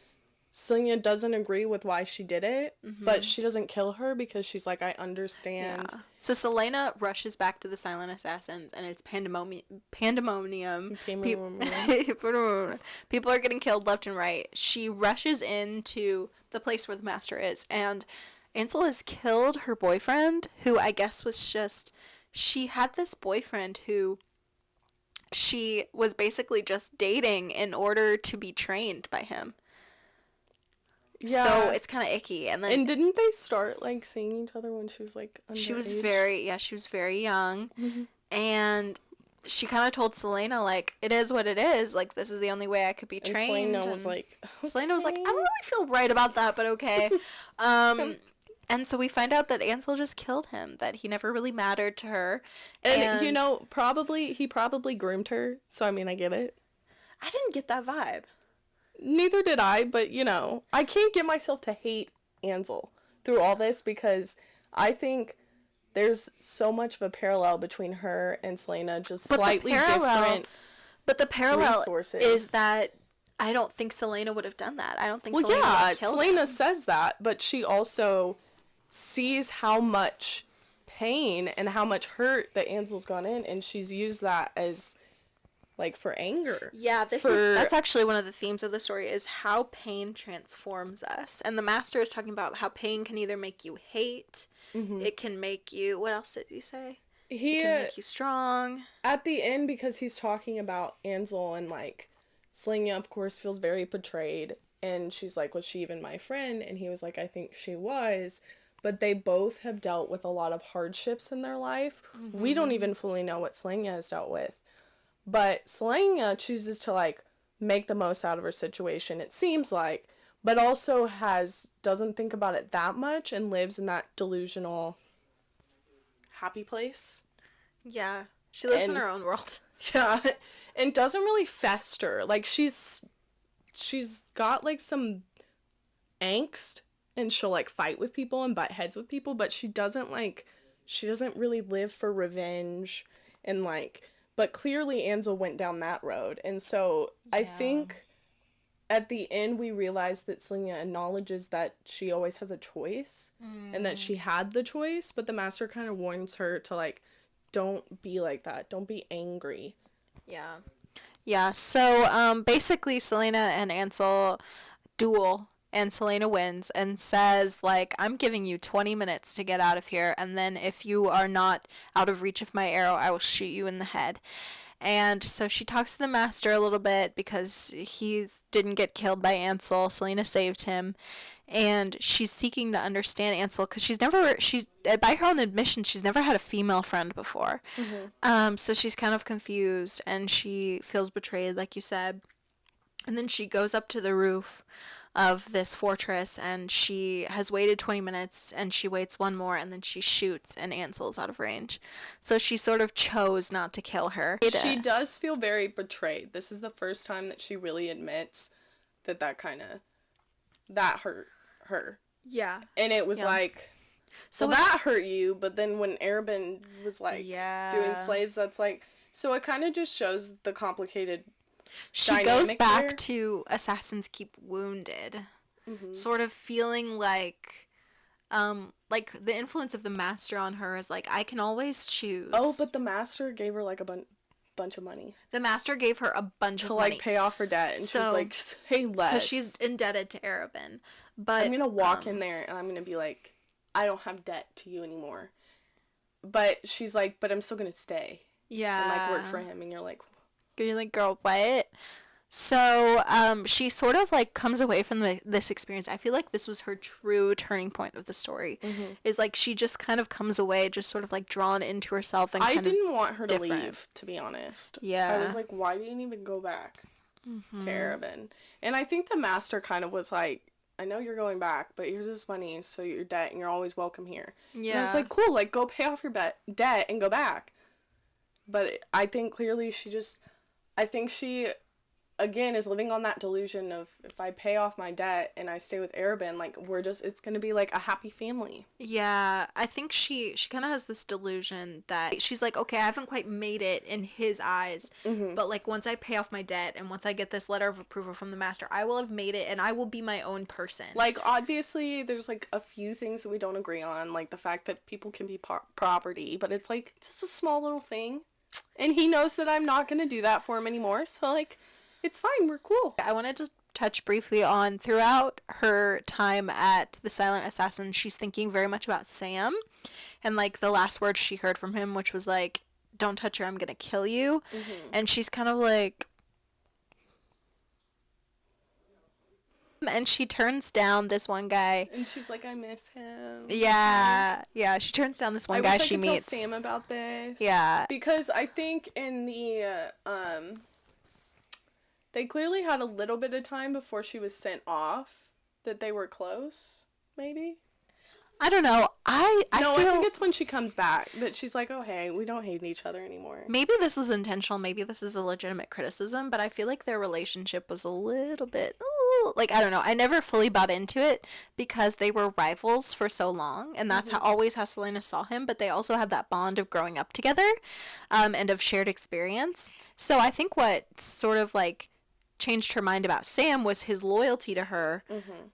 Selena doesn't agree with why she did it, but she doesn't kill her because she's like, I understand. Yeah. So Selena rushes back to the Silent Assassins, and it's pandemonium. People are getting killed left and right. She rushes into the place where the master is, and Ansel has killed her boyfriend, who I guess was just... She had this boyfriend who she was basically just dating in order to be trained by him. Yeah. So it's kind of icky. And then didn't they start, like, seeing each other when she was, like, underage? she was very young. Mm-hmm. And she kind of told Selena, like, it is what it is. Like, this is the only way I could be trained. Selena was like, okay. Selena was like, I don't really feel right about that, but okay. And so we find out that Ansel just killed him, that he never really mattered to her. And you know, he probably groomed her, so I mean, I get it. I didn't get that vibe. Neither did I, but, you know, I can't get myself to hate Ansel through all this, because I think there's so much of a parallel between her and Selena, just slightly different. But the parallel resources. is that I don't think Selena would have done that. I don't think Selena would have killed Selena him. says that, but she also sees how much pain and how much hurt that Ansel's gone in, and she's used that as, like, for anger. Yeah, that's actually one of the themes of the story, is how pain transforms us. And the master is talking about how pain can either make you hate, it can make you, what else did he say? It can make you strong. At the end, because he's talking about Ansel, and, like, Selena, of course, feels very betrayed, and she's like, was she even my friend? And he was like, I think she was. But they both have dealt with a lot of hardships in their life. We don't even fully know what Selena has dealt with. But Selena chooses to, like, make the most out of her situation, it seems like, but also doesn't think about it that much and lives in that delusional happy place. Yeah. She lives in her own world. Yeah. And doesn't really fester. Like, she's got, like, some angst, and she'll, like, fight with people and butt heads with people, but she doesn't really live for revenge, and, like, but clearly Ansel went down that road. And so I think at the end we realize that Selena acknowledges that she always has a choice, and that she had the choice, but the master kind of warns her to, like, don't be like that. Don't be angry. Yeah. Yeah, so basically Selena and Ansel duel, and Selena wins and says, like, I'm giving you 20 minutes to get out of here, and then if you are not out of reach of my arrow, I will shoot you in the head. And so she talks to the master a little bit, because he didn't get killed by Ansel. Selena saved him. And she's seeking to understand Ansel, because by her own admission, she's never had a female friend before. So she's kind of confused, and she feels betrayed, like you said. And then she goes up to the roof of this fortress, and she has waited 20 minutes, and she waits one more, and then she shoots, and Ansel's out of range. So she sort of chose not to kill her. She does feel very betrayed. This is the first time that she really admits that hurt her. Yeah. And it was like, so that hurt you, but then when Arabin was, like, doing slaves, that's like, so it kind of just shows the complicated she goes back to Assassins Keep Wounded, sort of feeling like the influence of the master on her is like, I can always choose. Oh, but the master gave her, like, a bunch of money. The master gave her a bunch of money. To, like, pay off her debt, and she's like, say less. Because she's indebted to Arabin. But I'm gonna walk in there, and I'm gonna be like, I don't have debt to you anymore. But she's like, but I'm still gonna stay. Yeah. And, like, work for him, and you're like, girl, what? So, she sort of, like, comes away from this experience. I feel like this was her true turning point of the story. Is, like, she just kind of comes away just sort of, like, drawn into herself. And I didn't want her to leave, to be honest. Yeah. I was like, why didn't you even go back to Arabin? And I think the master kind of was like, I know you're going back, but here's this money, so your debt, and you're always welcome here. Yeah. And I was like, cool, like, go pay off your debt and go back. But I think clearly she, again, is living on that delusion of, if I pay off my debt and I stay with Arabin, like, it's gonna be, like, a happy family. Yeah, I think she kind of has this delusion that she's like, okay, I haven't quite made it in his eyes, but, like, once I pay off my debt and once I get this letter of approval from the master, I will have made it, and I will be my own person. Like, obviously, there's, like, a few things that we don't agree on, like the fact that people can be property, but it's, like, just a small little thing. And he knows that I'm not gonna do that for him anymore, so, like, it's fine, we're cool. I wanted to touch briefly on, throughout her time at the Silent Assassin, she's thinking very much about Sam, and, like, the last words she heard from him, which was, like, don't touch her, I'm gonna kill you. Mm-hmm. And she's kind of like, and she turns down this one guy. And she's like, I miss him. Yeah, yeah. She turns down this one guy she meets. I wish I could tell Sam about this. Yeah. Because I think in the, they clearly had a little bit of time before she was sent off that they were close, maybe? I don't know. I think it's when she comes back that she's like, oh, hey, we don't hate each other anymore. Maybe this was intentional. Maybe this is a legitimate criticism, but I feel like their relationship was a little bit, like, I don't know. I never fully bought into it because they were rivals for so long, and that's always how Selena saw him, but they also had that bond of growing up together, and of shared experience. So I think what sort of, like, changed her mind about Sam was his loyalty to her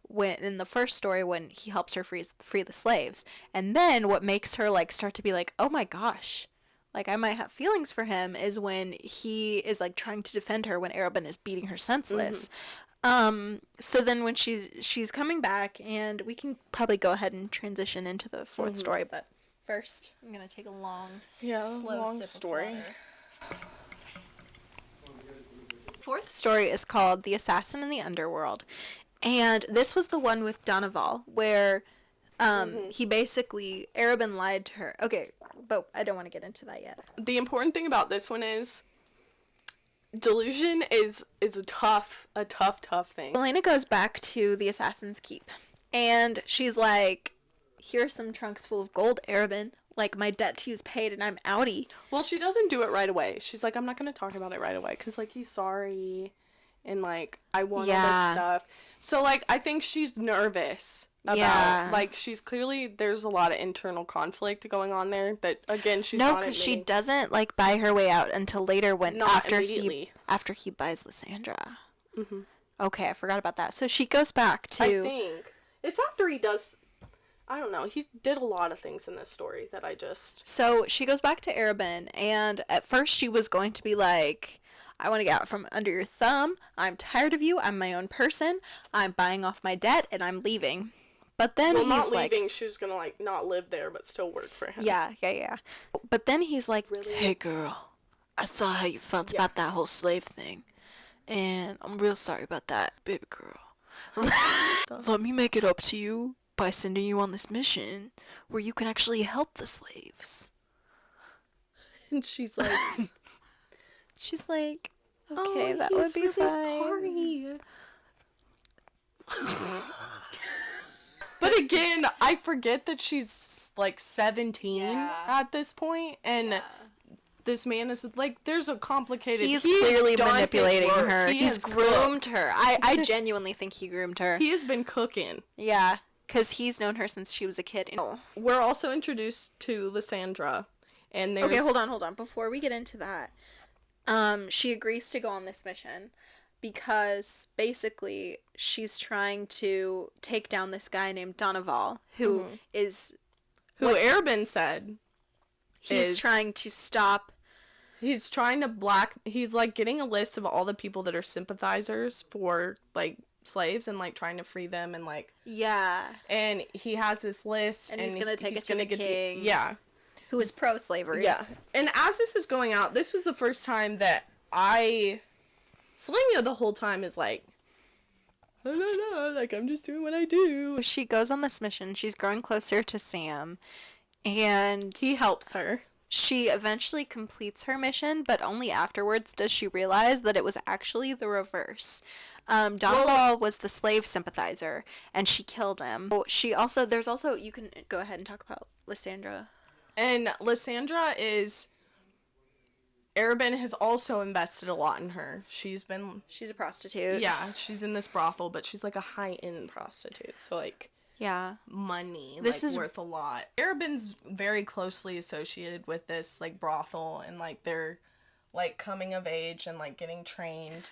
when in the first story when he helps her free the slaves. And then what makes her like start to be like, oh my gosh, like I might have feelings for him is when he is like trying to defend her when Arabin is beating her senseless. So then when she's coming back, and we can probably go ahead and transition into the fourth story, but first I'm gonna take a long slow story. Of water. Fourth story is called The Assassin in the Underworld, and this was the one with Donoval where he basically Arabin lied to her. Okay, but I don't want to get into that yet. The important thing about this one is delusion is a tough thing. Elena goes back to the Assassin's Keep, and she's like, here's some trunks full of gold, Arabin. Like, my debt to you's paid and I'm outie. Well, she doesn't do it right away. She's like, I'm not going to talk about it right away because, like, he's sorry and, like, I want all this stuff. So, like, I think she's nervous about, like, she's clearly, there's a lot of internal conflict going on there that, again, she's not because she doesn't, like, buy her way out until later when, after he buys Lysandra. Okay, I forgot about that. So she goes back to... I think. It's after he does... I don't know. He did a lot of things in this story that I just... So she goes back to Arabin, and at first she was going to be like, I want to get out from under your thumb. I'm tired of you. I'm my own person. I'm buying off my debt, and I'm leaving. But then he's not like... leaving. She's going to, like, not live there, but still work for him. Yeah. But then he's like, really? Hey, girl. I saw how you felt about that whole slave thing. And I'm real sorry about that, baby girl. Let me make it up to you by sending you on this mission where you can actually help the slaves. And she's like... okay, that would be really sorry. But again, I forget that she's, like, 17 at this point, and this man is, like, there's a complicated... He's clearly manipulating her. He's groomed her. I genuinely think he groomed her. He has been cooking. Yeah. Because he's known her since she was a kid. We're also introduced to Lysandra. And there's... Okay, hold on. Before we get into that, she agrees to go on this mission because basically she's trying to take down this guy named Donoval, who is... Who Arabin said he's trying to stop... He's trying to He's, like, getting a list of all the people that are sympathizers for, like... slaves and like trying to free them and like and he has this list and he's gonna take it to the king who is pro-slavery and as this is going out, this was the first time that Selena the whole time is like, I don't know, like I'm just doing what I do. She goes on this mission, she's growing closer to Sam, and he helps her. She eventually completes her mission, but only afterwards does she realize that it was actually the reverse. Donoval was the slave sympathizer, and she killed him. There's also, you can go ahead and talk about Lysandra. And Lysandra is, Arabin has also invested a lot in her. She's a prostitute. Yeah, she's in this brothel, but she's like a high-end prostitute, so like... Yeah. Money, this is worth a lot. Arabin's very closely associated with this, like, brothel, and, like, they're, like, coming of age and, like, getting trained.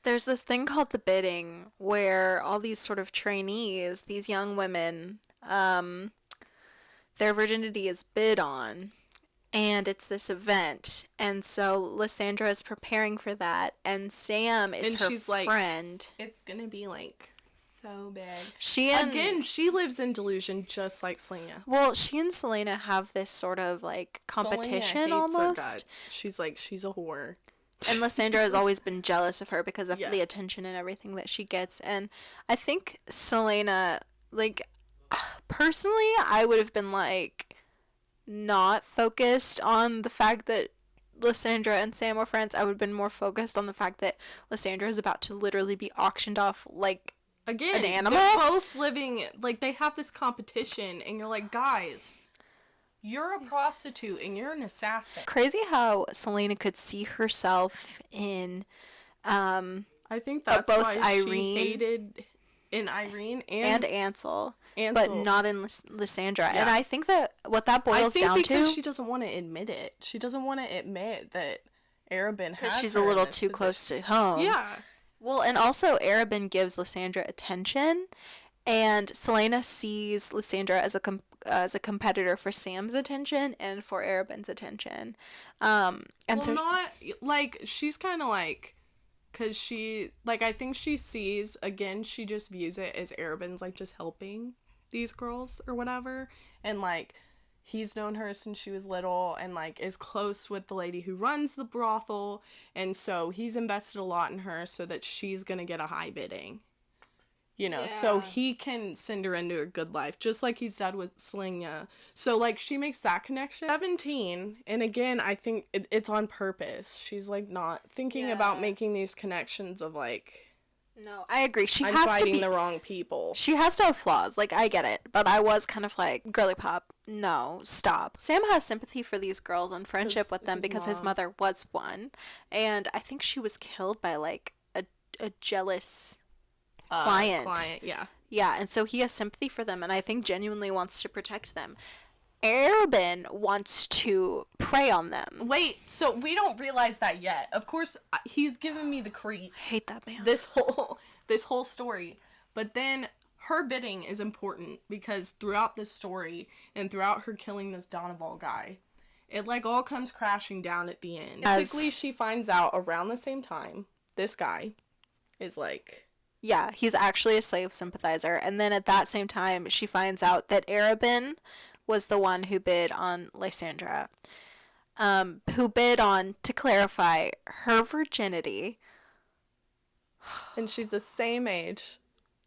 There's this thing called the bidding, where all these sort of trainees, these young women, their virginity is bid on, and it's this event, and so Lysandra is preparing for that, and Sam is her friend. Like, it's gonna be, like... so big. She lives in delusion just like Selena. Well, she and Selena have this sort of like competition almost. She's like, she's a whore. And Lysandra has always been jealous of her because of the attention and everything that she gets. And I think Selena, like, personally, I would have been like not focused on the fact that Lysandra and Sam were friends. I would have been more focused on the fact that Lysandra is about to literally be auctioned off like an animal. They're both living, like, they have this competition, and you're like, guys, you're a prostitute and you're an assassin. Crazy how Selena could see herself in I think that's both why Irene she hated in Irene and Ansel. But not in Lysandra. Yeah. And I think that what that boils down to... because she doesn't want to admit it. She doesn't want to admit that Arobin has her. Because she's a little too close to home. Yeah. Well, and also Arobin gives Lysandra attention, and Selena sees Lysandra as a competitor for Sam's attention and for Arobin's attention. She's kind of like... because she... like, I think she sees... again, she just views it as Arobin's, like, just helping these girls or whatever, and like he's known her since she was little and like is close with the lady who runs the brothel, and so he's invested a lot in her so that she's gonna get a high bidding, so he can send her into a good life, just like he's done with Selena. So like she makes that connection. 17, and again I think it's on purpose. She's like not thinking about making these connections of like, no, I agree. I'm fighting the wrong people. She has to have flaws. Like, I get it. But I was kind of like, girly pop, no, stop. Sam has sympathy for these girls and friendship with them because his mother was one. And I think she was killed by, like, a jealous client. Yeah. Yeah, and so he has sympathy for them, and I think genuinely wants to protect them. Arobin wants to prey on them. Wait, so we don't realize that yet. Of course, he's giving me the creeps. I hate that man. This whole story. But then her bidding is important because throughout this story and throughout her killing this Donoval guy, it like all comes crashing down at the end. Basically, she finds out around the same time this guy is like... yeah, he's actually a slave sympathizer. And then at that same time, she finds out that Arobin was the one who bid on Lysandra, who bid on, to clarify, her virginity. And she's the same age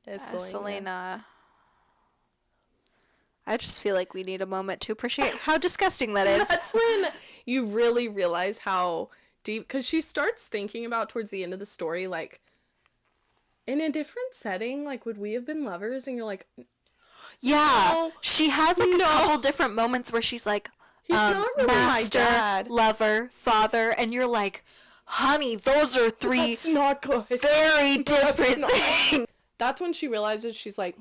as Selena. I just feel like we need a moment to appreciate how disgusting that is. That's when you really realize how deep, because she starts thinking about towards the end of the story, like, in a different setting, like, would we have been lovers? And you're like... yeah, no, she has like a couple different moments where she's like, he's not really master, my dad, lover, father, and you're like, honey, those are three That's not good. very different things. That's when she realizes, she's like,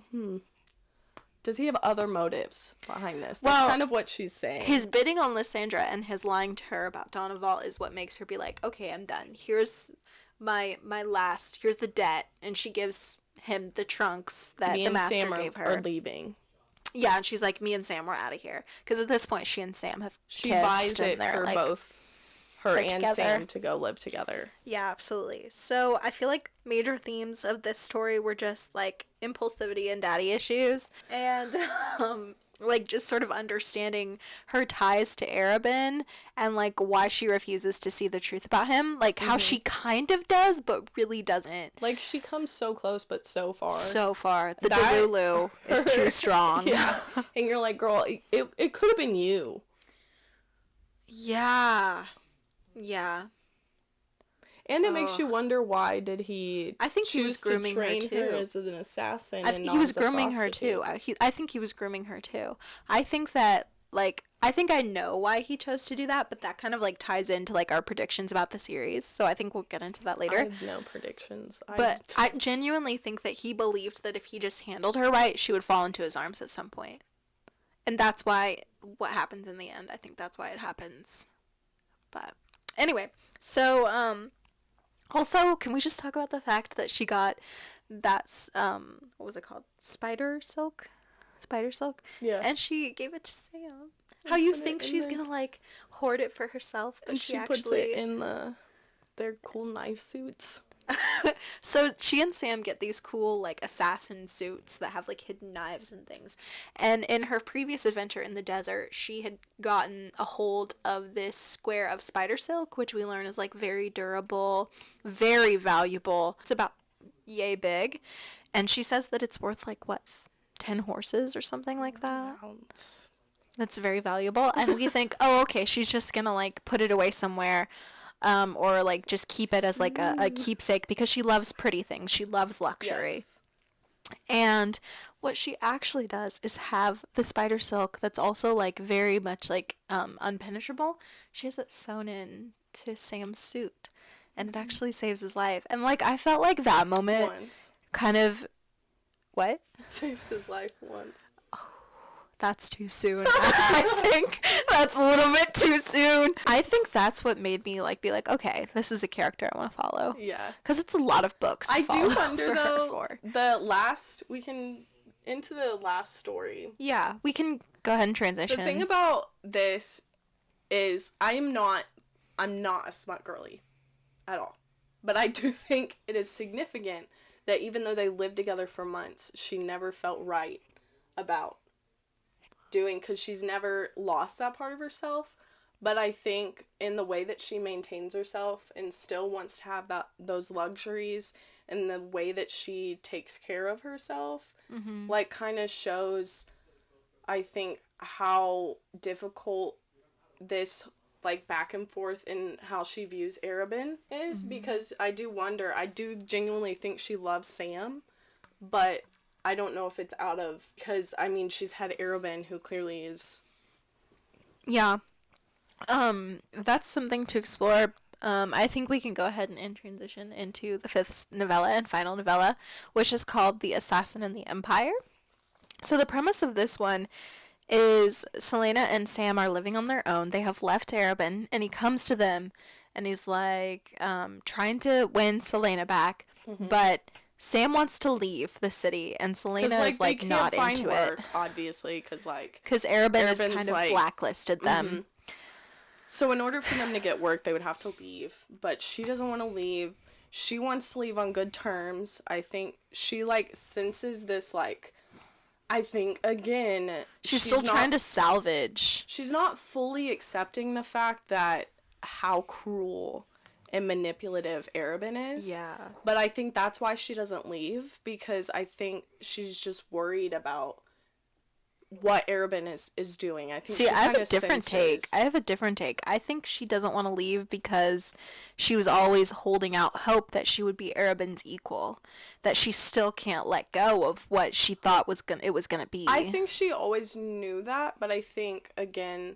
does he have other motives behind this? That's Well, kind of what she's saying. His bidding on Lysandra and his lying to her about Donoval is what makes her be like, okay, I'm done. Here's my last, here's the debt, and she gives him the trunks that the master gave her. Are leaving. Yeah, and she's like, me and Sam, we're out of here. Because at this point, she and Sam have she kissed. Buys it for like, both her and together. Sam to go live together. Yeah, absolutely. So I feel like major themes of this story were just like impulsivity and daddy issues, and like just sort of understanding her ties to Arobin and like why she refuses to see the truth about him, like how she kind of does but really doesn't. Like she comes so close but so far. So far. The Delulu is too strong. Yeah. And you're like, girl, it could have been you. Yeah. Yeah. And it makes you wonder, why did he I think he was grooming her too. As an assassin. I think he was grooming her too. I think he was grooming her too. I think that, like, I think I know why he chose to do that, but that kind of like ties into like our predictions about the series. So I think we'll get into that later. I have no predictions. But I genuinely think that he believed that if he just handled her right, she would fall into his arms at some point. And that's why what happens in the end. I think that's why it happens. But anyway, so also, can we just talk about the fact that she got that, what was it called? Spider silk? Yeah. And she gave it to Sam. How you think she's gonna, like, hoard it for herself, but and she actually... puts it in their cool knife suits. So she and Sam get these cool like assassin suits that have like hidden knives and things. And in her previous adventure in the desert, she had gotten a hold of this square of spider silk, which we learn is like very durable, very valuable. It's about yay big. And she says that it's worth like what, 10 horses or something like that. Ounce. That's very valuable. And we think, oh, okay, she's just gonna like put it away somewhere. Or like just keep it as like a keepsake because she loves pretty things. She loves luxury. Yes. And what she actually does is have the spider silk that's also like very much like unpenetrable. She has it sewn in to Sam's suit, and it actually saves his life. And like I felt like that moment Once. kind of what? Saves his life once. That's too soon. I think that's a little bit too soon. I think that's what made me like be like, okay, this is a character I want to follow. Yeah. Because it's a lot of books. I do wonder though, we can into the last story. Yeah, we can go ahead and transition. The thing about this is I'm not a smut girly at all. But I do think it is significant that even though they lived together for months, she never felt right about doing, because she's never lost that part of herself. But I think in the way that she maintains herself and still wants to have those luxuries, and the way that she takes care of herself, like kind of shows, I think, how difficult this like back and forth in how she views Arabin is, because I do genuinely think she loves Sam, but I don't know if it's out of, because, I mean, she's had Arabin, who clearly is... Yeah. That's something to explore. I think we can go ahead and transition into the fifth novella and final novella, which is called The Assassin and the Empire. So the premise of this one is Selena and Sam are living on their own. They have left Arabin, and he comes to them, and he's like, trying to win Selena back, but... Sam wants to leave the city, and Selena is, like, not into it. Obviously, because Arabin has kind of blacklisted them. So in order for them to get work, they would have to leave. But she doesn't want to leave. She wants to leave on good terms. I think she, like, senses this, like... I think, again... She's still trying to salvage. She's not fully accepting the fact that how cruel... and manipulative Arabin is. Yeah. But I think that's why she doesn't leave, because I think she's just worried about what Arabin is doing. I think I have a different take. I think she doesn't want to leave because she was always holding out hope that she would be Arabin's equal, that she still can't let go of what she thought it was gonna be. I think she always knew that, but I think, again,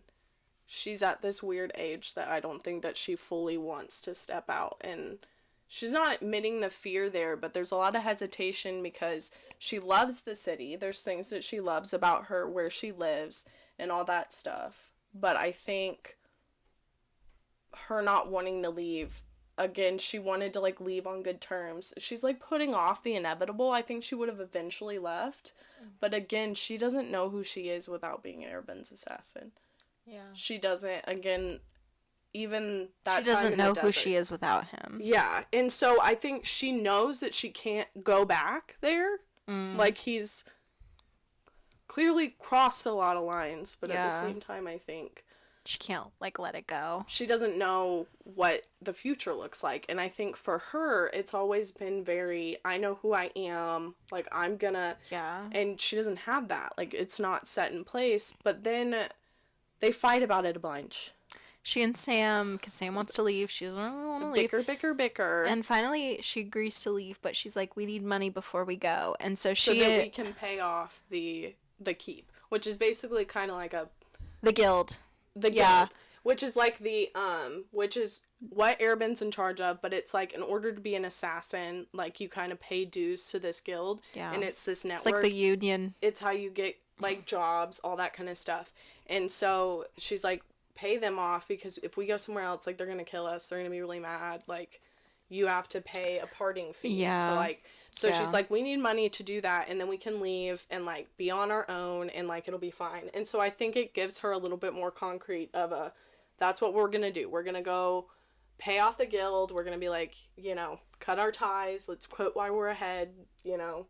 she's at this weird age that I don't think that she fully wants to step out, and she's not admitting the fear there, but there's a lot of hesitation because she loves the city. There's things that she loves about her, where she lives, and all that stuff. But I think her not wanting to leave, again, she wanted to, like, leave on good terms. She's, like, putting off the inevitable. I think she would have eventually left. But again, she doesn't know who she is without being Arabin's assassin. Yeah. She doesn't, again, even that she doesn't know who she is without him. Yeah. And so I think she knows that she can't go back there. Like, he's clearly crossed a lot of lines, but at the same time, I think she can't, like, let it go. She doesn't know what the future looks like. And I think for her, it's always been very, I know who I am, like, I'm gonna... Yeah. And she doesn't have that. Like, it's not set in place. But then... they fight about it a bunch. She and Sam, because Sam wants to leave. She doesn't really want to leave. Bicker. And finally, she agrees to leave, but she's like, we need money before we go. And so so that we can pay off the keep, which is basically kind of like the guild. The guild. Which is like which is what Arabin's in charge of, but it's like, in order to be an assassin, like, you kind of pay dues to this guild. Yeah. And it's this network. It's like the union. It's how you get, like, jobs, all that kind of stuff. And so she's like, pay them off, because if we go somewhere else, like, they're gonna kill us. They're gonna be really mad. Like, you have to pay a parting fee. Yeah. To, like, so she's like, we need money to do that, and then we can leave and, like, be on our own, and, like, it'll be fine. And so I think it gives her a little bit more concrete of that's what we're gonna do. We're gonna go pay off the guild. We're going to be like, you know, cut our ties. Let's quit while we're ahead. You know,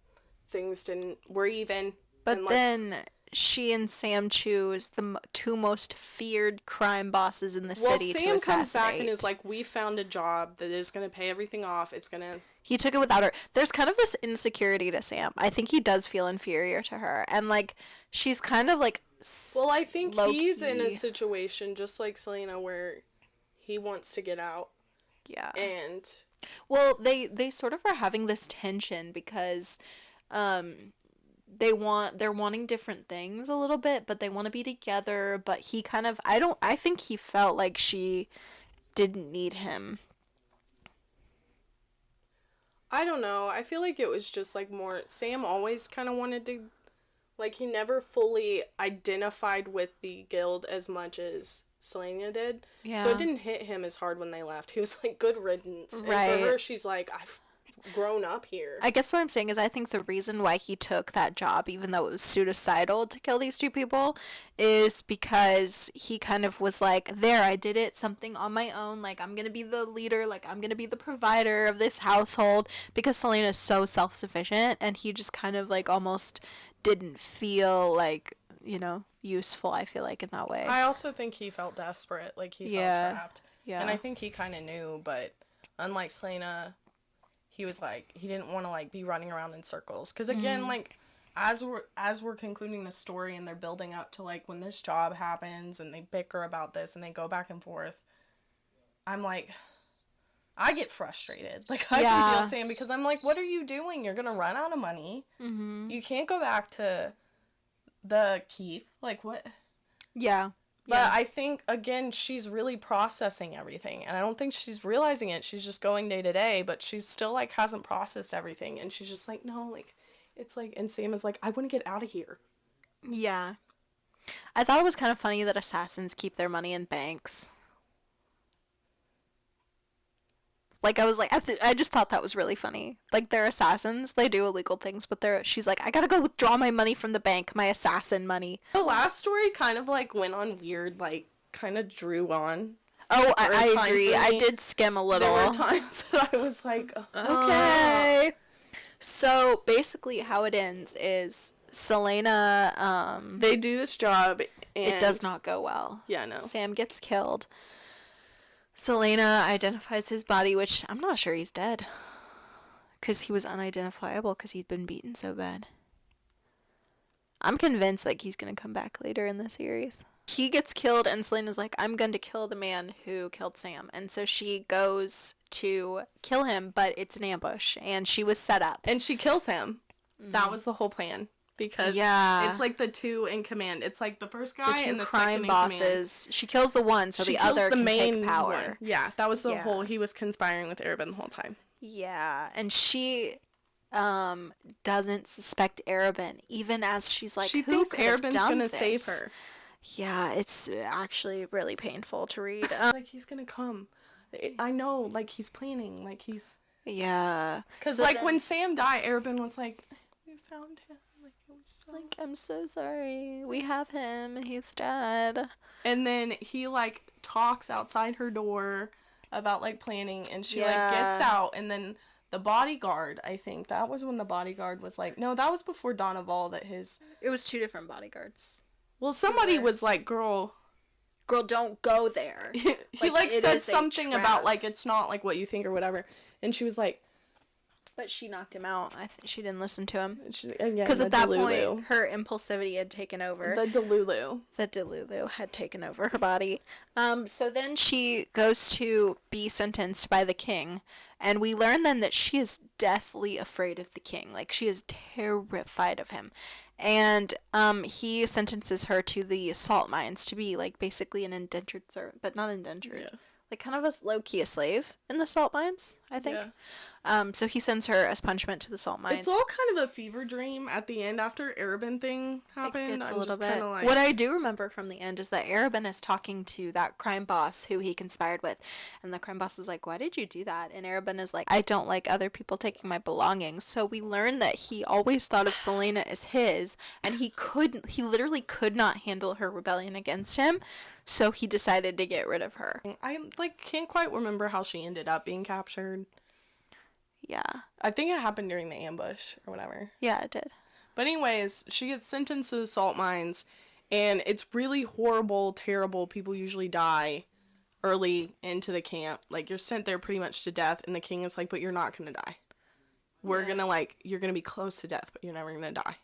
we're even. But then she and Sam choose the two most feared crime bosses in the city to assassinate. Well, Sam comes back and is like, we found a job that is going to pay everything off. It's going to... He took it without her. There's kind of this insecurity to Sam. I think he does feel inferior to her. And, like, she's kind of, like, well, I think he's in a situation just like Selena where he wants to get out. Yeah. And... Well, they sort of are having this tension because, they're wanting different things a little bit, but they want to be together, but he kind of, I think he felt like she didn't need him. I don't know. I feel like it was just, like, more, Sam always kind of wanted to, like, he never fully identified with the guild as much as Selena did. Yeah. So it didn't hit him as hard when they left. He was like, good riddance. Right. And for her, she's like, I've grown up here. I guess what I'm saying is I think the reason why he took that job, even though it was suicidal to kill these two people, is because he kind of was like, there, I did it, something on my own, like, I'm gonna be the leader, like, I'm gonna be the provider of this household, because Selena's so self-sufficient, and he just kind of, like, almost didn't feel, like, you know, useful, I feel like, in that way. I also think he felt desperate, like, he felt trapped. Yeah. And I think he kind of knew, but unlike Selena... He was like, he didn't want to, like, be running around in circles. Because, again, like, as we're concluding the story and they're building up to, like, when this job happens and they bicker about this and they go back and forth, I'm like, I get frustrated. Like, I can feel Sam because I'm like, what are you doing? You're going to run out of money. Mm-hmm. You can't go back to the keep. Like, what? Yeah. But I think, again, she's really processing everything. And I don't think she's realizing it. She's just going day to day. But she's still, like, hasn't processed everything. And she's just like, no, like, it's like... And Sam is like, I want to get out of here. Yeah. I thought it was kind of funny that assassins keep their money in banks. Like, I was like, I just thought that was really funny. Like, they're assassins. They do illegal things, but she's like, I gotta go withdraw my money from the bank, my assassin money. The last story kind of, like, went on weird, like, kind of drew on. Oh, I agree. I did skim a little. There were times that I was like, okay. So, basically, how it ends is Selena, they do this job, and... It does not go well. Yeah, no. Sam gets killed. Selena identifies his body, which I'm not sure he's dead. Because he was unidentifiable because he'd been beaten so bad. I'm convinced, like, he's going to come back later in the series. He gets killed, and Selena's like, I'm going to kill the man who killed Sam. And so she goes to kill him, but it's an ambush, and she was set up. And she kills him. Mm. That was the whole plan. Because it's like the two in command. It's like the first guy and the second in bosses. She kills the one so the other can take power. One. Yeah, that was the whole... He was conspiring with Arabin the whole time. Yeah, and she doesn't suspect Arabin, even as she's like, she thinks Arabin's gonna save her. Yeah, it's actually really painful to read. Like, he's gonna come. I know, like, he's planning. Like, he's... Yeah. Because, so like, when Sam died, Arabin was like, we found him. Like, I'm so sorry. We have him. He's dead. And then he, like, talks outside her door about, like, planning. And she, like, gets out. And then the bodyguard, I think. That was when the bodyguard was like... No, that was before Dawn of All that his... It was two different bodyguards. Well, somebody was like, girl, don't go there. He, like said something about, like, it's not, like, what you think or whatever. And she was like... But she knocked him out. she didn't listen to him. Because at that point, her impulsivity had taken over. The Delulu had taken over her body. So then she goes to be sentenced by the king. And we learn then that she is deathly afraid of the king. Like, she is terrified of him. And he sentences her to the salt mines to be, like, basically an indentured servant. But not indentured. Yeah. Like, kind of a low-key a slave in the salt mines, I think. So he sends her as punishment to the salt mines. It's all kind of a fever dream at the end after Arabin thing happened. It gets a I'm little just bit. kind of like... What I do remember from the end is that Arabin is talking to that crime boss who he conspired with, and the crime boss is like, "Why did you do that?" And Arabin is like, "I don't like other people taking my belongings." So we learn that he always thought of Selena as his, and he literally could not handle her rebellion against him, so he decided to get rid of her. I like can't quite remember how she ended up being captured. Yeah. I think it happened during the ambush or whatever. Yeah, it did. But anyways, she gets sentenced to the salt mines, and it's really horrible, terrible. People usually die early into the camp. Like, you're sent there pretty much to death, and the king is like, but you're not gonna die. We're gonna, like, you're gonna be close to death, but you're never gonna die.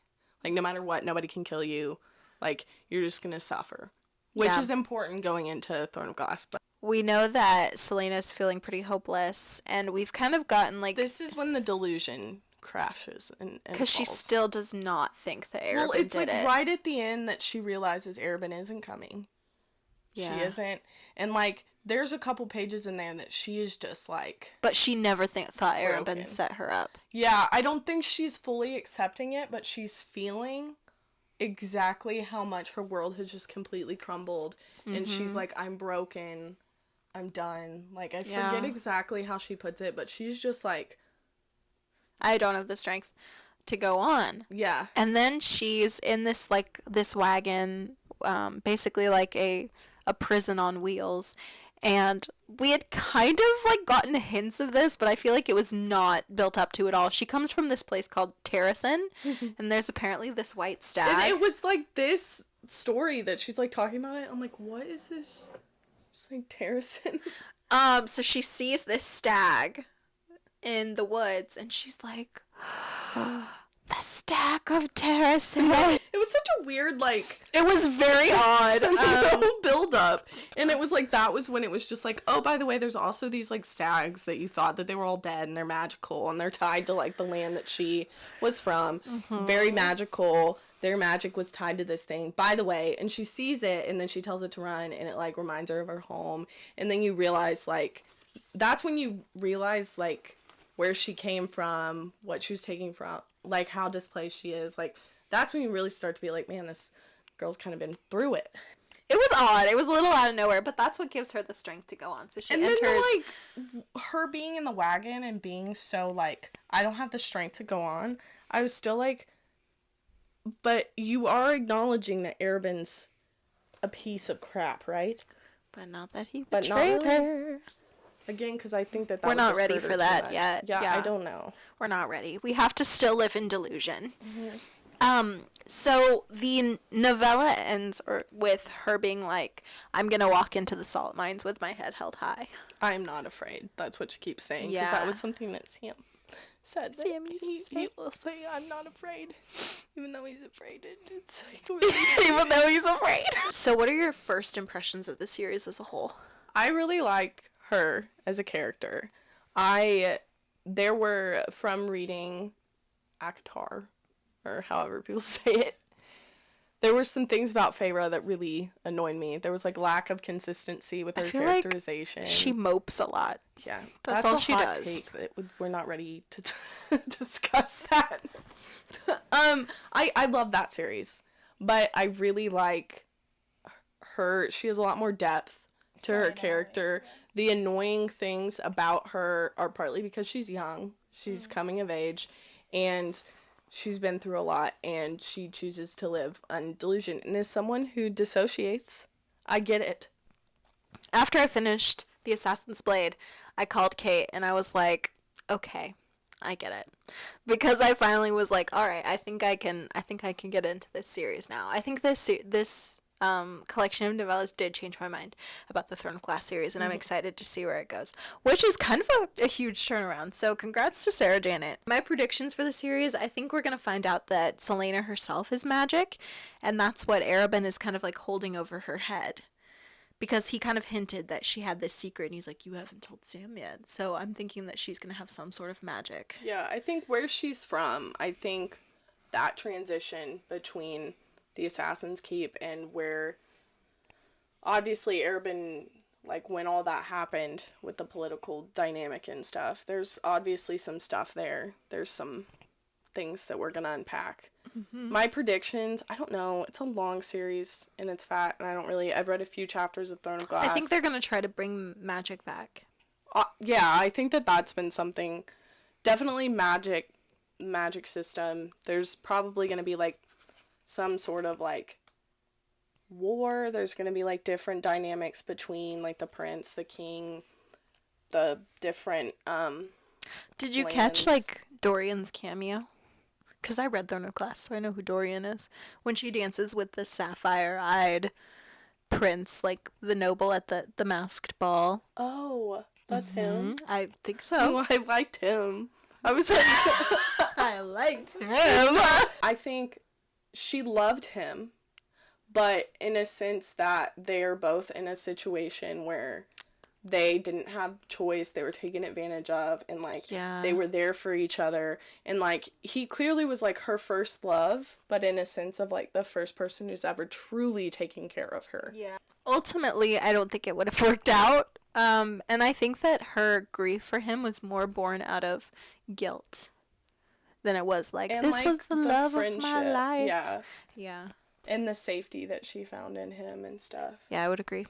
Like, no matter what, nobody can kill you. Like, you're just gonna suffer. Which is important going into Throne of Glass, but... We know that Selena's feeling pretty hopeless, and we've kind of gotten, like... This is when the delusion crashes and because she still does not think that Arabin did it. Well, it's like right at the end that she realizes Arabin isn't coming. Yeah. She isn't. And, like, there's a couple pages in there that she is just, like... But she never thought Arabin set her up. Yeah, I don't think she's fully accepting it, but she's feeling exactly how much her world has just completely crumbled. Mm-hmm. And she's like, I'm broken. I'm done. Like, I forget exactly how she puts it, but she's just like... I don't have the strength to go on. Yeah. And then she's in this, like, this wagon, basically like a prison on wheels. And we had kind of, like, gotten hints of this, but I feel like it was not built up to at all. She comes from this place called Terracin, and there's apparently this white stag. And it was, like, this story that she's, like, talking about it. I'm like, what is this? It's like Terracin. So she sees this stag in the woods, and she's like, the stag of Terracin. It was such a weird, like... It was very odd. The whole build-up. And it was, like, that was when it was just, like, oh, by the way, there's also these, like, stags that you thought that they were all dead, and they're magical, and they're tied to, like, the land that she was from. Mm-hmm. Very magical. Their magic was tied to this thing. By the way, and she sees it, and then she tells it to run, and it, like, reminds her of her home. And then you realize, like... That's when you realize, like, where she came from, what she was taking from, like, how displaced she is. Like, that's when you really start to be like, man, this girl's kind of been through it. It was odd. It was a little out of nowhere, but that's what gives her the strength to go on. So she enters... then, like, her being in the wagon and being so, like, I don't have the strength to go on, I was still like, but you are acknowledging that Arabin's a piece of crap, right? But not that he betrayed her. Again, because I think that we're not ready for that yet. Yeah, I don't know. We're not ready. We have to still live in delusion. Mm-hmm. So the novella ends with her being like, I'm going to walk into the salt mines with my head held high. I'm not afraid. That's what she keeps saying. Yeah. Because that was something that Sam said. Sam he will say, I'm not afraid. Even though he's afraid. It's like, really even though he's afraid. So what are your first impressions of the series as a whole? I really like her as a character. There were, from reading ACOTAR, or however people say it, there were some things about Feyre that really annoyed me. There was, like, lack of consistency with her characterization. Like she mopes a lot. Yeah, that's all she does. We're not ready to discuss that. I love that series, but I really like her. She has a lot more depth to her character. The annoying things about her are partly because she's young. She's coming of age, and she's been through a lot, and she chooses to live on delusion. And as someone who dissociates, I get it. After I finished The Assassin's Blade, I called Kate, and I was like, okay, I get it. Because I finally was like, all right, I think I can get into this series now. I think this collection of novellas did change my mind about the Throne of Glass series, and I'm excited to see where it goes, which is kind of a huge turnaround. So congrats to Sarah Janet. My predictions for the series, I think we're going to find out that Selena herself is magic, and that's what Arabin is kind of like holding over her head, because he kind of hinted that she had this secret, and he's like, you haven't told Sam yet. So I'm thinking that she's going to have some sort of magic. Yeah, I think where she's from, I think that transition between the Assassin's Keep and where obviously Arabin like when all that happened with the political dynamic and stuff. There's obviously some stuff there. There's some things that we're gonna unpack. My predictions, I don't know. It's a long series and it's fat, and I've read a few chapters of Throne of Glass. I think they're gonna try to bring magic back. Yeah, I think that's been something. Definitely magic system. There's probably gonna be like some sort of like war. There's gonna be like different dynamics between like the prince, the king, the different Did you lands. catch like Dorian's cameo? Because I read Throne of Glass, so I know who Dorian is. When she dances with the sapphire-eyed prince, like the noble at the masked ball. Oh, that's him. I think so. Oh, I liked him. I was like, I liked him. I think she loved him, but in a sense that they're both in a situation where they didn't have choice, they were taken advantage of, and like they were there for each other, and like he clearly was like her first love, but in a sense of like the first person who's ever truly taken care of her. Yeah. Ultimately, I don't think it would have worked out. And I think that her grief for him was more born out of guilt than it was like, and this like, was the love friendship. Of my life. Yeah. Yeah. And the safety that she found in him and stuff. Yeah, I would agree.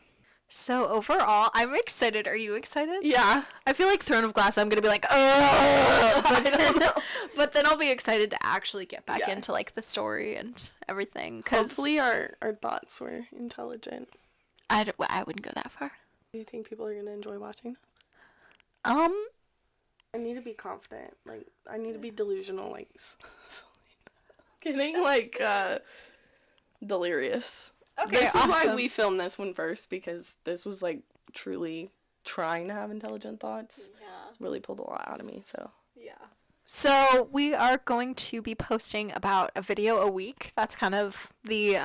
So overall, I'm excited. Are you excited? Yeah. I feel like Throne of Glass, I'm going to be like, oh, but then I'll be excited to actually get back into like the story and everything. Hopefully our thoughts were intelligent. I wouldn't go that far. Do you think people are going to enjoy watching this? I need to be confident. Like, I need to be delusional, like, getting, like, delirious. Okay, this is why we filmed this one first, because this was, like, truly trying to have intelligent thoughts. Yeah. Really pulled a lot out of me, so. Yeah. So we are going to be posting about a video a week. That's kind of the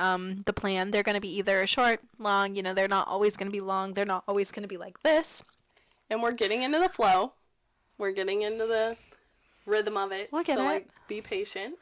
plan. They're going to be either short, long, you know, they're not always going to be long. They're not always going to be like this. And we're getting into the flow. We're getting into the rhythm of it. We'll get it. Like, be patient.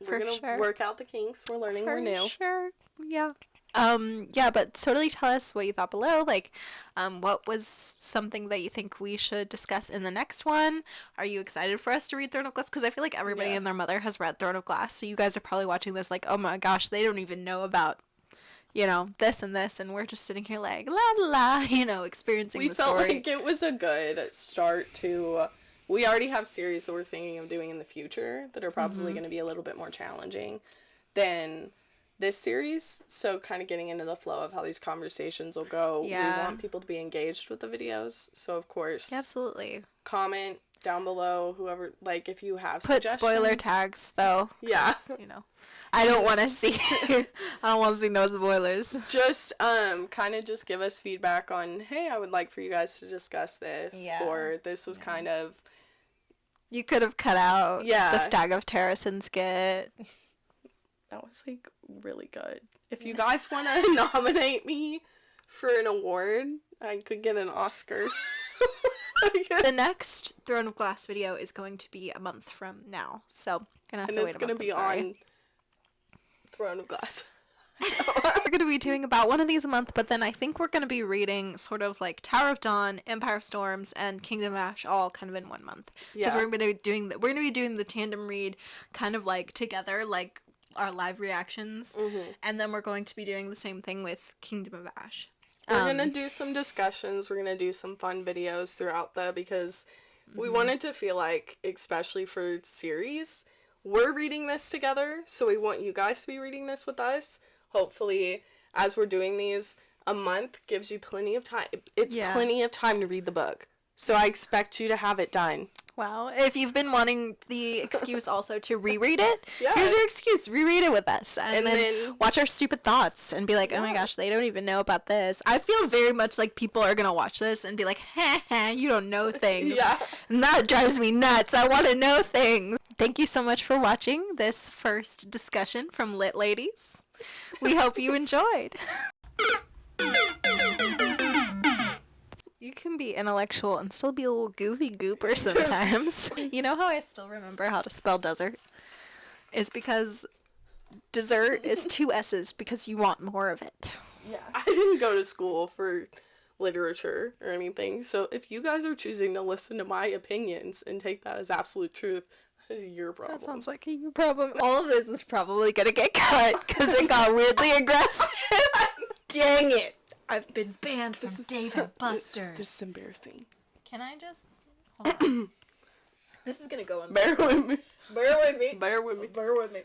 We're going to work out the kinks. We're learning. We're new. For sure. Yeah. Yeah, but totally tell us what you thought below. Like, what was something that you think we should discuss in the next one? Are you excited for us to read Throne of Glass? Because I feel like everybody and their mother has read Throne of Glass. So you guys are probably watching this like, oh my gosh, they don't even know about, you know, this and this. And we're just sitting here like, la la la, you know, experiencing the story. We felt like it was a good start to... We already have series that we're thinking of doing in the future that are probably going to be a little bit more challenging than this series. So kind of getting into the flow of how these conversations will go. Yeah. We want people to be engaged with the videos. So, of course. Absolutely. Comment down below, whoever, like, if you have Put suggestions. Spoiler tags, though. Yeah. You know. I don't want to see... I don't want to see no spoilers. Just, kind of just give us feedback on, hey, I would like for you guys to discuss this. Yeah. Or this was kind of... You could have cut out the Stag of Terracin skit. That was, like, really good. If you guys want to nominate me for an award, I could get an Oscar. The next Throne of Glass video is going to be a month from now. So, gonna have to wait a month. And it's going to be on Throne of Glass. We're going to be doing about one of these a month, but then I think we're going to be reading sort of like Tower of Dawn, Empire of Storms, and Kingdom of Ash all kind of in 1 month. Because we're going to be doing the tandem read kind of like together, like our live reactions, and then we're going to be doing the same thing with Kingdom of Ash. We're going to do some discussions. We're going to do some fun videos throughout because we wanted to feel like, especially for series, we're reading this together, so we want you guys to be reading this with us. Hopefully, as we're doing these, a month gives you plenty of time. It's plenty of time to read the book. So I expect you to have it done. Wow. If you've been wanting the excuse also to reread it, here's your excuse. Reread it with us. And then watch our stupid thoughts and be like, oh my gosh, they don't even know about this. I feel very much like people are going to watch this and be like, ha ha, you don't know things. Yeah. And that drives me nuts. I want to know things. Thank you so much for watching this first discussion from Lit Ladies. We hope you enjoyed. You can be intellectual and still be a little goofy gooper sometimes. You know how I still remember how to spell desert? It's because dessert is 2 S's because you want more of it. Yeah. I didn't go to school for literature or anything. So if you guys are choosing to listen to my opinions and take that as absolute truth, that is your problem. That sounds like a you problem. All of this is probably gonna get cut because it got weirdly aggressive. Dang it! I've been banned from Dave and Buster's. This is embarrassing. Can I just... Hold on. This is gonna go in. Bear with me. Bear with me. Bear with me. Bear with me.